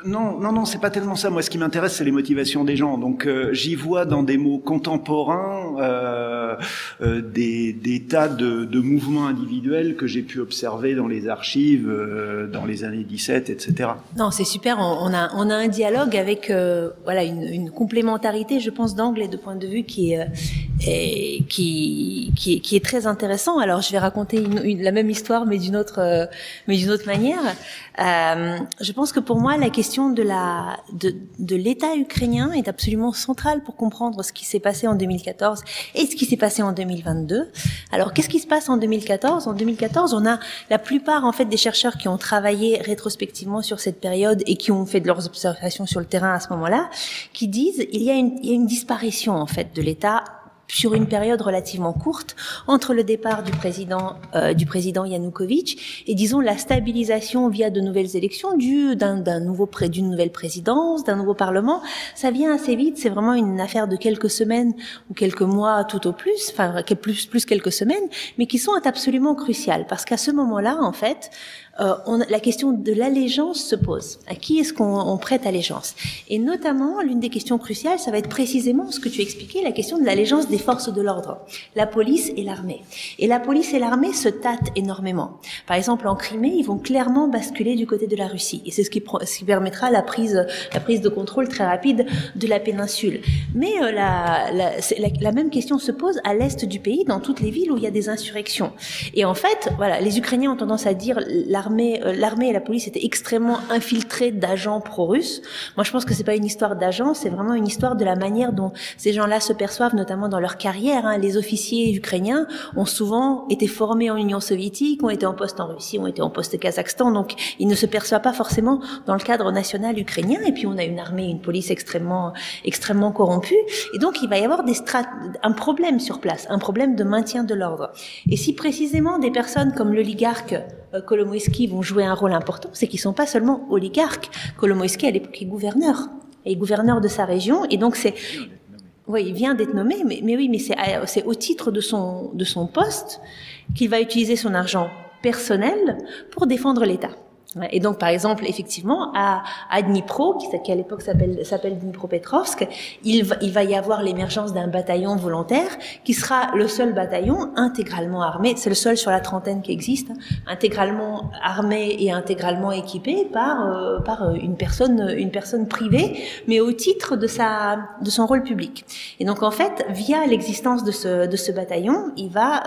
Non, c'est pas tellement ça. Moi, ce qui m'intéresse, c'est les motivations des gens. Donc, j'y vois dans des mots contemporains des tas de mouvements individuels que j'ai pu observer dans les archives dans les années 17, etc. Non, c'est super. On a un dialogue avec une complémentarité, je pense, d'angles et de points de vue qui est très intéressant. Alors, je vais raconter la même histoire, mais d'une autre manière. Je pense que pour moi, la question de l'État ukrainien est absolument centrale pour comprendre ce qui s'est passé en 2014 et ce qui s'est passé en 2022. Alors, qu'est-ce qui se passe en 2014 ? En 2014, on a la plupart, en fait, des chercheurs qui ont travaillé rétrospectivement sur cette période et qui ont fait de leurs observations sur le terrain à ce moment-là, qui disent il y a une disparition, en fait, de l'État sur une période relativement courte entre le départ du président Yanukovych et disons la stabilisation via de nouvelles élections d'une nouvelle présidence, d'un nouveau parlement. Ça vient assez vite, c'est vraiment une affaire de quelques semaines ou quelques mois tout au plus, enfin plus quelques semaines, mais qui sont absolument cruciales parce qu'à ce moment-là, en fait, la question de l'allégeance se pose. À qui est-ce qu'on prête allégeance? Et notamment, l'une des questions cruciales, ça va être précisément ce que tu expliquais, la question de l'allégeance des forces de l'ordre, la police et l'armée. Et la police et l'armée se tâtent énormément. Par exemple, en Crimée, ils vont clairement basculer du côté de la Russie. Et c'est ce qui permettra la prise de contrôle très rapide de la péninsule. Mais la même question se pose à l'est du pays, dans toutes les villes où il y a des insurrections. Et en fait, voilà, les Ukrainiens ont tendance à dire l'armée et la police étaient extrêmement infiltrés d'agents pro-russes. Moi, je pense que c'est pas une histoire d'agents, c'est vraiment une histoire de la manière dont ces gens-là se perçoivent, notamment dans leur carrière. Les officiers ukrainiens ont souvent été formés en Union soviétique, ont été en poste en Russie, ont été en poste au Kazakhstan, donc ils ne se perçoivent pas forcément dans le cadre national ukrainien. Et puis on a une armée, une police extrêmement corrompue. Et donc il va y avoir un problème sur place, un problème de maintien de l'ordre. Et si précisément des personnes comme l'oligarque Kolomoïski vont jouer un rôle important, c'est qu'ils sont pas seulement oligarques. Kolomoïski, à l'époque, est gouverneur de sa région, et donc oui, il vient d'être nommé, mais c'est au titre de son poste qu'il va utiliser son argent personnel pour défendre l'État. Et donc, par exemple, effectivement, à Dnipro, qui à l'époque s'appelle Dnipropetrovsk, il va y avoir l'émergence d'un bataillon volontaire qui sera le seul bataillon intégralement armé. C'est le seul sur la trentaine qui existe, intégralement armé et intégralement équipé par une personne privée, mais au titre de son rôle public. Et donc, en fait, via l'existence de ce bataillon, il va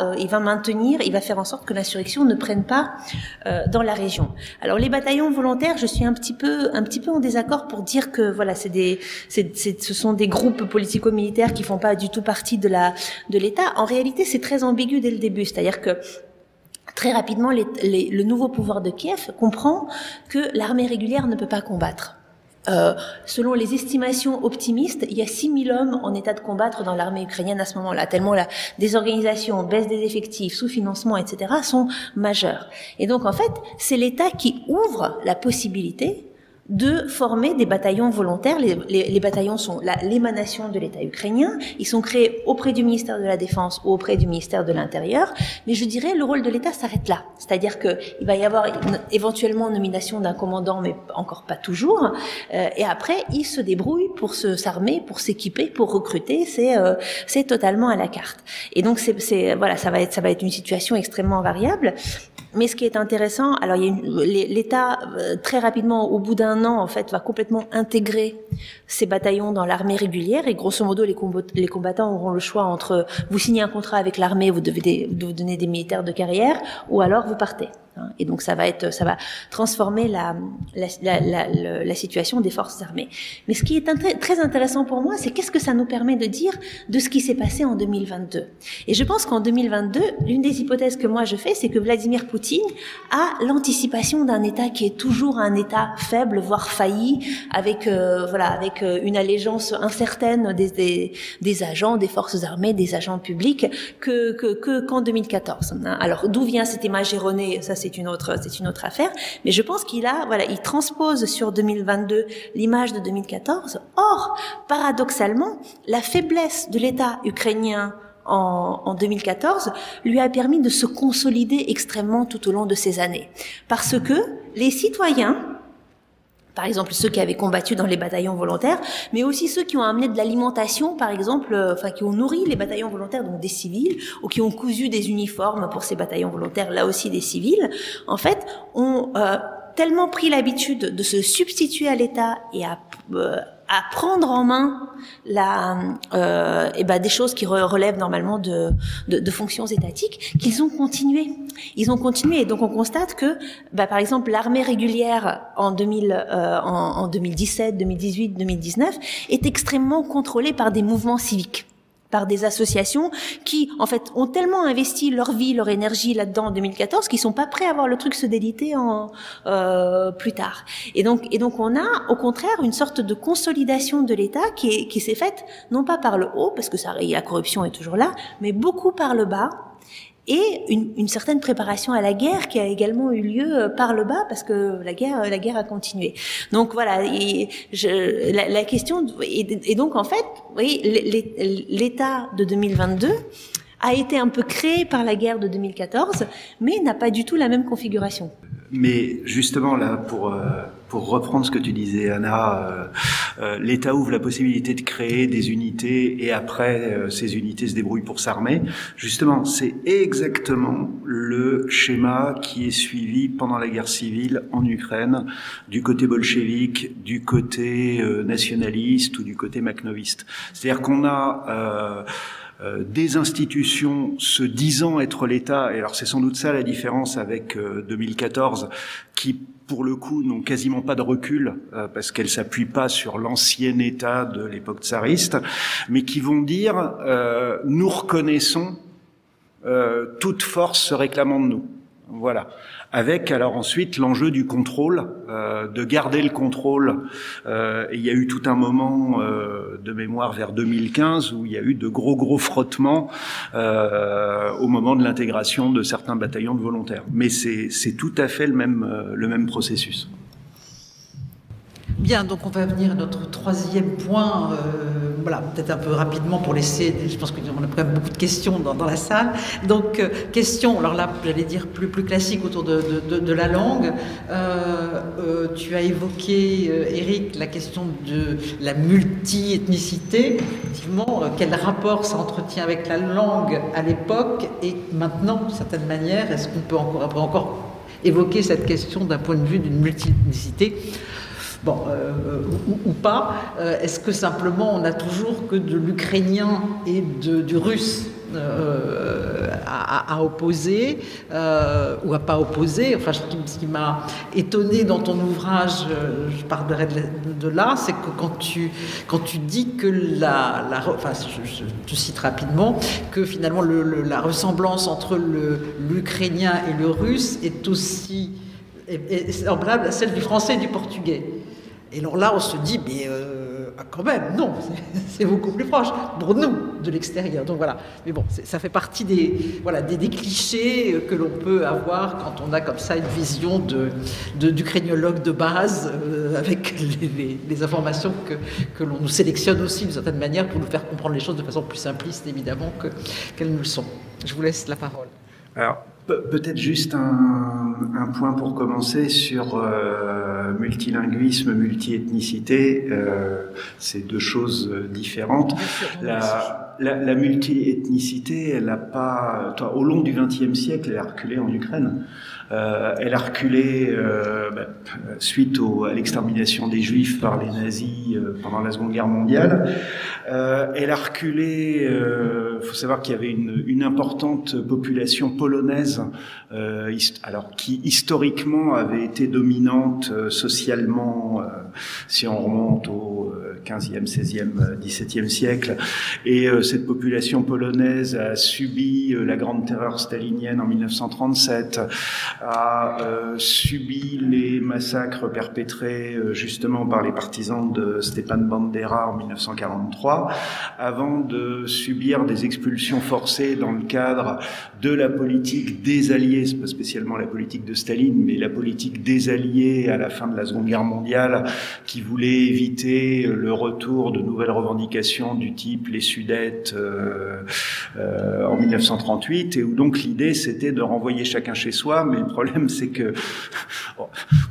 faire en sorte que l'insurrection ne prenne pas dans la région. Alors les bataillons volontaires, je suis un petit peu en désaccord pour dire que voilà, ce sont des groupes politico-militaires qui font pas du tout partie de l'État. En réalité, c'est très ambigu dès le début, c'est-à-dire que très rapidement, le nouveau pouvoir de Kiev comprend que l'armée régulière ne peut pas combattre. Selon les estimations optimistes, il y a 6 000 hommes en état de combattre dans l'armée ukrainienne à ce moment-là, tellement la désorganisation, baisse des effectifs, sous-financement, etc. sont majeures. Et donc, en fait, c'est l'État qui ouvre la possibilité de former des bataillons volontaires. Les bataillons sont l'émanation de l'État ukrainien. Ils sont créés auprès du ministère de la Défense ou auprès du ministère de l'Intérieur. Mais je dirais, le rôle de l'État s'arrête là. C'est-à-dire que il va y avoir éventuellement nomination d'un commandant, mais encore pas toujours. Et après, ils se débrouillent pour s'armer, pour s'équiper, pour recruter. C'est totalement à la carte. Et donc, voilà, ça va être une situation extrêmement variable. Mais ce qui est intéressant, alors l'État très rapidement, au bout d'un an, en fait, va complètement intégrer ces bataillons dans l'armée régulière, et grosso modo, les combattants auront le choix entre vous signez un contrat avec l'armée, vous donnez des militaires de carrière, ou alors vous partez. Et donc ça va transformer la situation des forces armées. Mais ce qui est très intéressant pour moi, c'est qu'est-ce que ça nous permet de dire de ce qui s'est passé en 2022. Et je pense qu'en 2022, l'une des hypothèses que moi je fais, c'est que Vladimir Poutine a l'anticipation d'un État qui est toujours un État faible, voire failli, avec une allégeance incertaine des agents, des forces armées, des agents publics, qu'en 2014. Alors d'où vient cette image erronée? Ça, c'est une autre affaire, mais je pense il transpose sur 2022 l'image de 2014. Or, paradoxalement, la faiblesse de l'État ukrainien en 2014 lui a permis de se consolider extrêmement tout au long de ces années, parce que les citoyens, par exemple ceux qui avaient combattu dans les bataillons volontaires, mais aussi ceux qui ont amené de l'alimentation, par exemple, qui ont nourri les bataillons volontaires, donc des civils, ou qui ont cousu des uniformes pour ces bataillons volontaires, là aussi des civils, en fait, ont tellement pris l'habitude de se substituer à l'État et à prendre en main des choses qui relèvent normalement de fonctions étatiques, qu'ils ont continué. Ils ont continué, et donc on constate que, par exemple, l'armée régulière en 2017, 2018, 2019 est extrêmement contrôlée par des mouvements civiques. par des associations qui, en fait, ont tellement investi leur vie, leur énergie là-dedans en 2014 qu'ils sont pas prêts à voir le truc se déliter plus tard. Et donc on a, au contraire, une sorte de consolidation de l'État qui s'est faite non pas par le haut, parce que la corruption est toujours là, mais beaucoup par le bas. Et une certaine préparation à la guerre qui a également eu lieu par le bas, parce que la guerre a continué. Donc voilà, la question et donc en fait, vous voyez, l'État de 2022 a été un peu créé par la guerre de 2014, mais n'a pas du tout la même configuration. Mais justement là, pour reprendre ce que tu disais, Anna, l'État ouvre la possibilité de créer des unités et après ces unités se débrouillent pour s'armer. Justement, c'est exactement le schéma qui est suivi pendant la guerre civile en Ukraine, du côté bolchevique, du côté nationaliste ou du côté makhnoviste. C'est-à-dire qu'on a des institutions se disant être l'État, et alors c'est sans doute ça la différence avec 2014, qui pour le coup n'ont quasiment pas de recul parce qu'elles s'appuient pas sur l'ancien État de l'époque tsariste, mais qui vont dire nous reconnaissons toute force se réclamant de nous. Voilà. Avec alors ensuite l'enjeu du contrôle, de garder le contrôle. Et il y a eu tout un moment de mémoire vers 2015 où il y a eu de gros frottements au moment de l'intégration de certains bataillons de volontaires. Mais c'est tout à fait le même processus. Bien, donc on va venir à notre troisième point, voilà, peut-être un peu rapidement pour laisser, je pense qu'on a quand même beaucoup de questions dans la salle. Donc, question, alors là, j'allais dire plus classique autour de la langue. Tu as évoqué, Éric, la question de la multi-ethnicité. Effectivement, quel rapport ça entretient avec la langue à l'époque et maintenant, d'une certaine manière, est-ce qu'on peut encore évoquer cette question d'un point de vue d'une multi-ethnicité ? Bon, ou pas. Est-ce que simplement on a toujours que de l'ukrainien et du russe à opposer ou à pas opposer? Enfin, ce qui m'a étonné dans ton ouvrage, je parlerai de là, c'est que quand tu dis que enfin, je te cite rapidement, que finalement la ressemblance entre l'ukrainien et le russe est aussi semblable à celle du français et du portugais. Et alors là, on se dit, mais quand même, non, c'est beaucoup plus proche pour nous de l'extérieur. Donc voilà. Mais bon, ça fait partie des clichés que l'on peut avoir quand on a comme ça une vision d'ukrainologue de base, avec les informations que l'on nous sélectionne aussi d'une certaine manière pour nous faire comprendre les choses de façon plus simpliste, évidemment, qu'elles ne le sont. Je vous laisse la parole. Alors, peut-être juste un point pour commencer sur multilinguisme, multiethnicité. C'est deux choses différentes. La multiethnicité, elle n'a pas... Au long du XXe siècle, elle a reculé en Ukraine. Elle a reculé suite à l'extermination des Juifs par les nazis pendant la Seconde Guerre mondiale. Elle a reculé. Faut savoir qu'il y avait une importante population polonaise, alors qui historiquement avait été dominante socialement, si on remonte au 15e, 16e, 17e siècle. Et cette population polonaise a subi la grande terreur stalinienne en 1937. A subi les massacres perpétrés justement par les partisans de Stepan Bandera en 1943, avant de subir des expulsions forcées dans le cadre de la politique des Alliés, c'est pas spécialement la politique de Staline, mais la politique des Alliés à la fin de la Seconde Guerre mondiale, qui voulait éviter le retour de nouvelles revendications du type les Sudètes en 1938, et où donc l'idée c'était de renvoyer chacun chez soi, mais le problème c'est que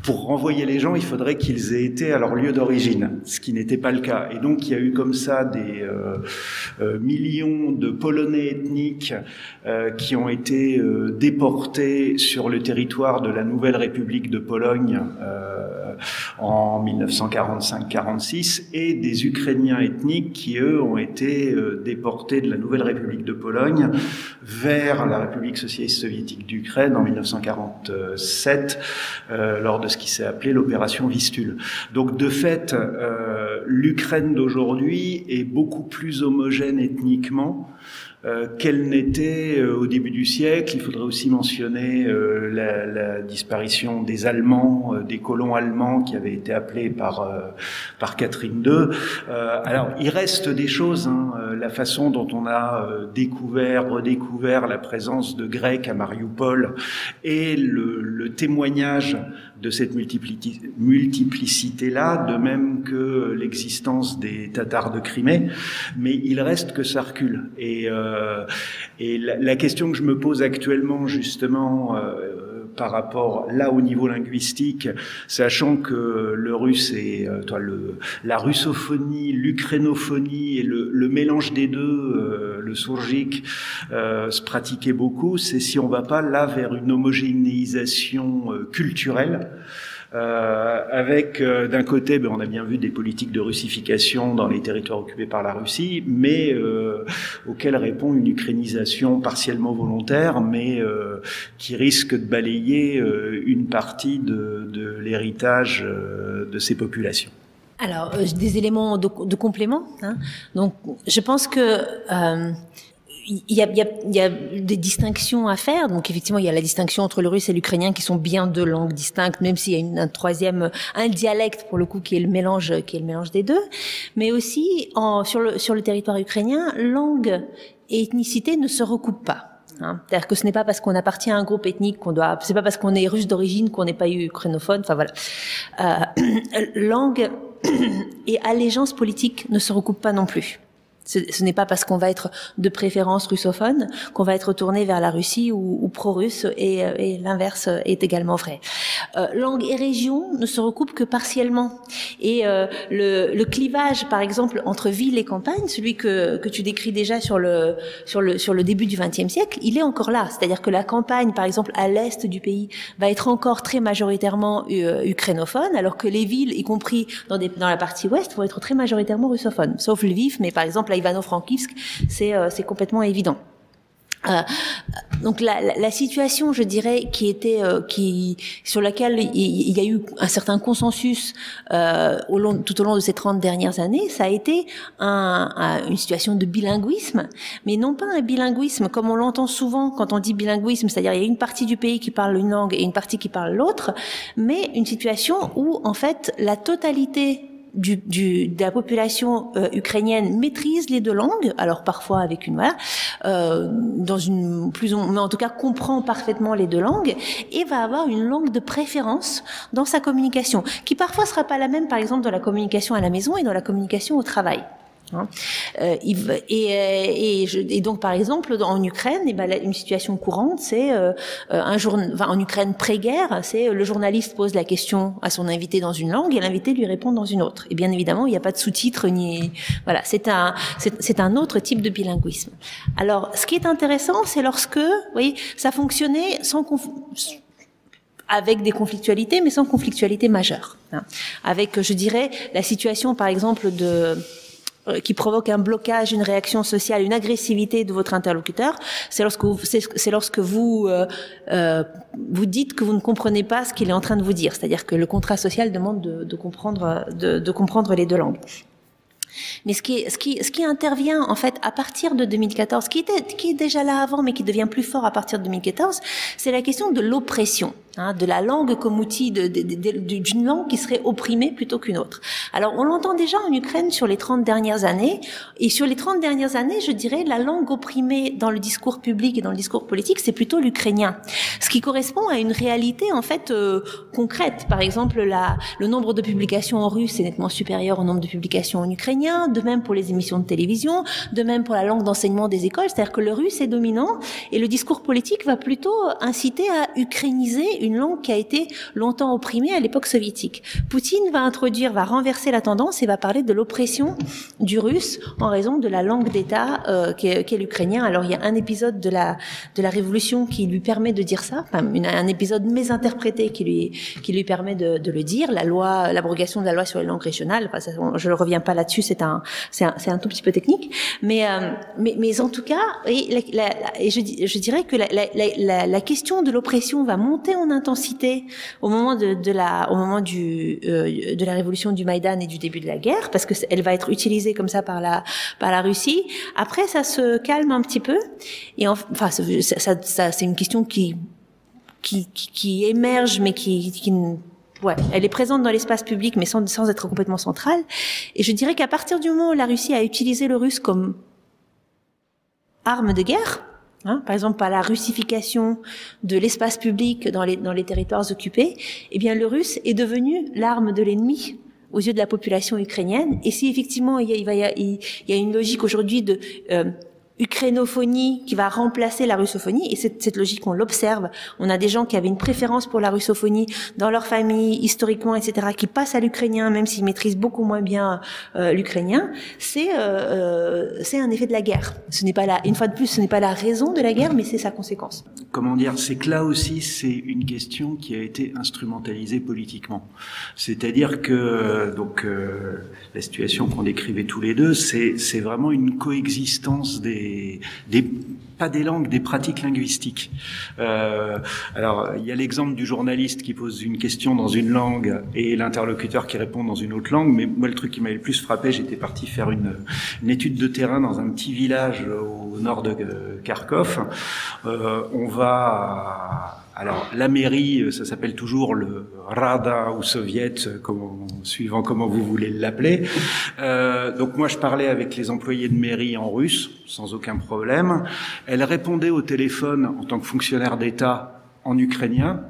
pour renvoyer les gens, il faudrait qu'ils aient été à leur lieu d'origine, ce qui n'était pas le cas. Et donc il y a eu comme ça des millions de Polonais ethniques qui ont été déportés sur le territoire de la nouvelle République de Pologne en 1945-46, et des Ukrainiens ethniques qui, eux, ont été déportés de la nouvelle République de Pologne vers la République socialiste soviétique d'Ukraine en 1947, lors de ce qui s'est appelé l'opération Vistule. Donc, de fait, l'Ukraine d'aujourd'hui est beaucoup plus homogène ethniquement qu'elle n'était au début du siècle. Il faudrait aussi mentionner la disparition des Allemands, des colons allemands qui avaient été appelés par Catherine II. Alors, il reste des choses, la façon dont on a redécouvert la présence de Grecs à Mariupol et le témoignage de cette multiplicité-là, de même que l'existence des Tatars de Crimée, mais il reste que ça recule. Et la question que je me pose actuellement, justement, par rapport là au niveau linguistique, sachant que le russe et la russophonie, l'ukrainophonie et le mélange des deux, le sourgique, se pratiquait beaucoup, c'est si on va pas là vers une homogénéisation culturelle. Avec d'un côté, on a bien vu des politiques de russification dans les territoires occupés par la Russie, mais auxquelles répond une ukrainisation partiellement volontaire, mais qui risque de balayer une partie de l'héritage de ces populations. Alors, des éléments de complément. Donc, je pense que il y a des distinctions à faire. Donc effectivement, il y a la distinction entre le russe et l'ukrainien qui sont bien deux langues distinctes, même s'il y a un dialecte pour le coup qui est le mélange des deux. Mais aussi sur le territoire ukrainien, langue et ethnicité ne se recoupent pas. C'est-à-dire que ce n'est pas parce qu'on appartient à un groupe ethnique c'est pas parce qu'on est russe d'origine qu'on n'est pas ukrainophone. Enfin voilà, langue et allégeance politique ne se recoupent pas non plus. Ce n'est pas parce qu'on va être de préférence russophone qu'on va être tourné vers la Russie ou pro-russe, et l'inverse est également vrai. Langue et région ne se recoupent que partiellement. Et le clivage, par exemple, entre ville et campagne, celui que tu décris déjà sur le début du XXe siècle, il est encore là. C'est-à-dire que la campagne, par exemple, à l'est du pays, va être encore très majoritairement ukrainophone, alors que les villes, y compris dans la partie ouest, vont être très majoritairement russophones. Sauf Lviv, mais par exemple, à Ivano-Frankivsk, c'est complètement évident. Donc la situation, je dirais, sur laquelle il y a eu un certain consensus tout au long de ces 30 dernières années, ça a été une situation de bilinguisme, mais non pas un bilinguisme comme on l'entend souvent quand on dit bilinguisme, c'est-à-dire il y a une partie du pays qui parle une langue et une partie qui parle l'autre, mais une situation où en fait la totalité de la population ukrainienne maîtrise les deux langues, alors parfois avec mais en tout cas comprend parfaitement les deux langues, et va avoir une langue de préférence dans sa communication, qui parfois sera pas la même, par exemple, dans la communication à la maison et dans la communication au travail. Et donc par exemple en Ukraine, une situation courante, c'est en Ukraine pré-guerre, c'est le journaliste pose la question à son invité dans une langue et l'invité lui répond dans une autre. Et bien évidemment, il n'y a pas de sous-titres voilà, c'est un autre type de bilinguisme. Alors, ce qui est intéressant, c'est lorsque, vous voyez, ça fonctionnait avec des conflictualités, mais sans conflictualité majeure. Avec, je dirais, la situation, par exemple, qui provoque un blocage, une réaction sociale, une agressivité de votre interlocuteur, c'est lorsque vous dites que vous ne comprenez pas ce qu'il est en train de vous dire. C'est-à-dire que le contrat social demande de comprendre les deux langues. Mais ce qui intervient en fait à partir de 2014, qui est déjà là avant, mais qui devient plus fort à partir de 2014, c'est la question de l'oppression, de la langue comme outil d'une langue qui serait opprimée plutôt qu'une autre. Alors on l'entend déjà en Ukraine sur les 30 dernières années, et sur les 30 dernières années, je dirais, la langue opprimée dans le discours public et dans le discours politique, c'est plutôt l'ukrainien, ce qui correspond à une réalité en fait concrète. Par exemple, le nombre de publications en russe est nettement supérieur au nombre de publications en ukrainien, de même pour les émissions de télévision, de même pour la langue d'enseignement des écoles, c'est-à-dire que le russe est dominant et le discours politique va plutôt inciter à ukrainiser une langue qui a été longtemps opprimée à l'époque soviétique. Poutine va renverser la tendance et va parler de l'oppression du russe en raison de la langue d'État qu'est l'ukrainien. Alors il y a un épisode de la Révolution qui lui permet de dire ça, un épisode mésinterprété qui lui permet de le dire, l'abrogation de la loi sur les langues régionales, je ne reviens pas là-dessus là-dessus, c'est un tout petit peu technique. Mais en tout cas, je dirais que la question de l'oppression va monter en intensité au moment de la révolution du Maïdan et du début de la guerre, parce que elle va être utilisée comme ça par la Russie. Après, ça se calme un petit peu, et enfin, ça c'est une question qui émerge, mais ouais, elle est présente dans l'espace public, mais sans être complètement centrale. Et je dirais qu'à partir du moment où la Russie a utilisé le russe comme arme de guerre, par exemple par la russification de l'espace public dans les territoires occupés, eh bien le russe est devenu l'arme de l'ennemi aux yeux de la population ukrainienne. Et si effectivement il y a une logique aujourd'hui de ukrainophonie qui va remplacer la russophonie, et cette logique on l'observe, on a des gens qui avaient une préférence pour la russophonie dans leur famille, historiquement, etc., qui passent à l'ukrainien même s'ils maîtrisent beaucoup moins bien l'ukrainien. C'est un effet de la guerre. Une fois de plus, ce n'est pas la raison de la guerre, mais c'est sa conséquence. Comment dire, c'est que là aussi c'est une question qui a été instrumentalisée politiquement. C'est-à-dire que la situation qu'on décrivait tous les deux, c'est vraiment une coexistence pas des langues, des pratiques linguistiques. Alors, il y a l'exemple du journaliste qui pose une question dans une langue et l'interlocuteur qui répond dans une autre langue. Mais moi, le truc qui m'avait le plus frappé, j'étais parti faire une étude de terrain dans un petit village au nord de Kharkov. Alors, la mairie, ça s'appelle toujours le Rada ou Soviet, suivant comment vous voulez l'appeler. Donc moi, je parlais avec les employés de mairie en russe, sans aucun problème. Elle répondait au téléphone en tant que fonctionnaire d'État en ukrainien.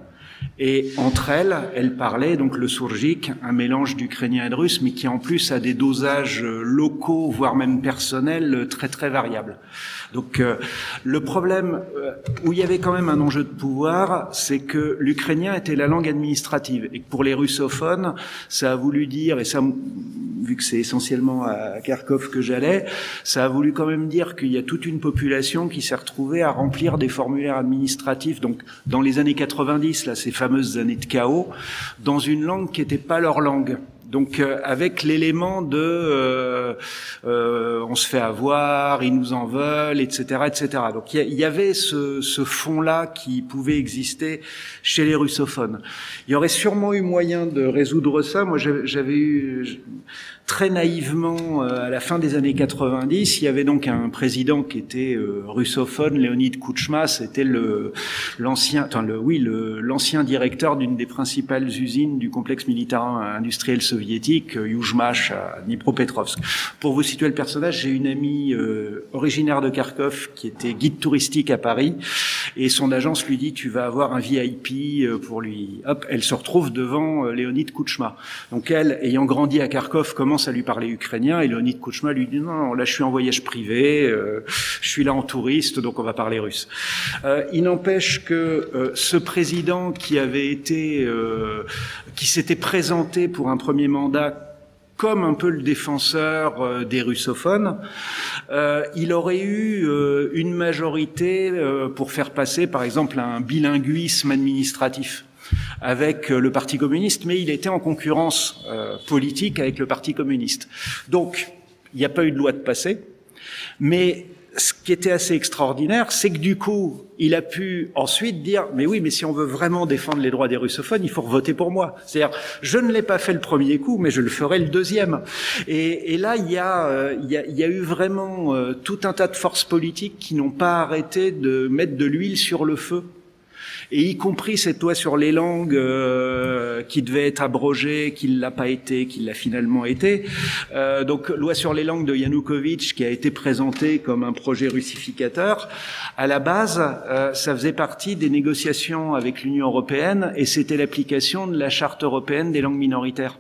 Et entre elles parlaient donc le sourjik, un mélange d'ukrainien et de russe, mais qui en plus a des dosages locaux, voire même personnels, très très variables. Donc le problème où il y avait quand même un enjeu de pouvoir, c'est que l'ukrainien était la langue administrative et que pour les russophones, ça a voulu dire, et ça, vu que c'est essentiellement à Kharkov que j'allais, ça a voulu quand même dire qu'il y a toute une population qui s'est retrouvée à remplir des formulaires administratifs. Donc dans les années 90, là, ces fameuses années de chaos, dans une langue qui n'était pas leur langue. Donc avec l'élément de on se fait avoir, ils nous en veulent, etc., etc. Donc il y avait ce fond-là qui pouvait exister chez les russophones. Il y aurait sûrement eu moyen de résoudre ça. Moi, j'avais eu très naïvement, à la fin des années 90, il y avait donc un président qui était russophone, Leonid Kuchma, c'était l'ancien directeur d'une des principales usines du complexe militaire industriel soviétique, Yuzhmash, à Dnipropetrovsk. Pour vous situer le personnage, j'ai une amie originaire de Kharkov qui était guide touristique à Paris, et son agence lui dit « tu vas avoir un VIP pour lui ». Hop, elle se retrouve devant Leonid Kuchma. Donc elle, ayant grandi à Kharkov, commence à lui parler ukrainien, et Leonid Kuchma lui dit non, là je suis en voyage privé, je suis là en touriste, donc on va parler russe. Il n'empêche que ce président qui s'était présenté pour un premier mandat comme un peu le défenseur des russophones, il aurait eu une majorité pour faire passer par exemple un bilinguisme administratif avec le Parti communiste, mais il était en concurrence politique avec le Parti communiste. Donc, il n'y a pas eu de loi de passé, mais ce qui était assez extraordinaire, c'est que du coup, il a pu ensuite dire « mais oui, mais si on veut vraiment défendre les droits des russophones, il faut voter pour moi ». C'est-à-dire, je ne l'ai pas fait le premier coup, mais je le ferai le deuxième. Et là, il y a eu vraiment tout un tas de forces politiques qui n'ont pas arrêté de mettre de l'huile sur le feu. Et y compris cette loi sur les langues qui devait être abrogée, qui ne l'a pas été, qui l'a finalement été. Donc loi sur les langues de Yanukovych qui a été présentée comme un projet russificateur. À la base, ça faisait partie des négociations avec l'Union européenne et c'était l'application de la Charte européenne des langues minoritaires.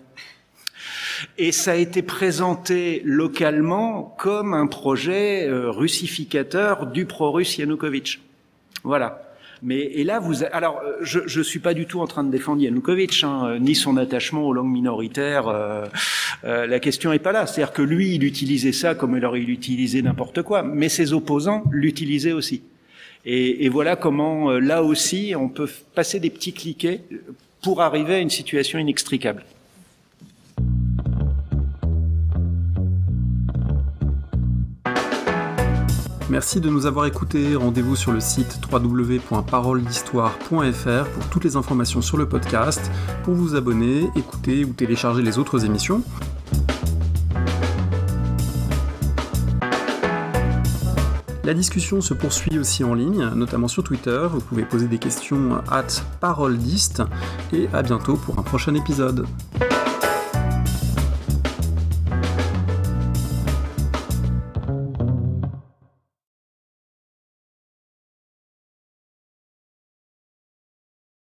Et ça a été présenté localement comme un projet russificateur du pro-russe Yanukovych. Voilà. Et là, je suis pas du tout en train de défendre Yanukovych, ni son attachement aux langues minoritaires. La question est pas là. C'est-à-dire que lui, il utilisait ça comme il aurait utilisé n'importe quoi, mais ses opposants l'utilisaient aussi. Et voilà comment, là aussi, on peut passer des petits cliquets pour arriver à une situation inextricable. Merci de nous avoir écoutés. Rendez-vous sur le site www.paroledhistoire.fr pour toutes les informations sur le podcast, pour vous abonner, écouter ou télécharger les autres émissions. La discussion se poursuit aussi en ligne, notamment sur Twitter. Vous pouvez poser des questions @paroledist et à bientôt pour un prochain épisode.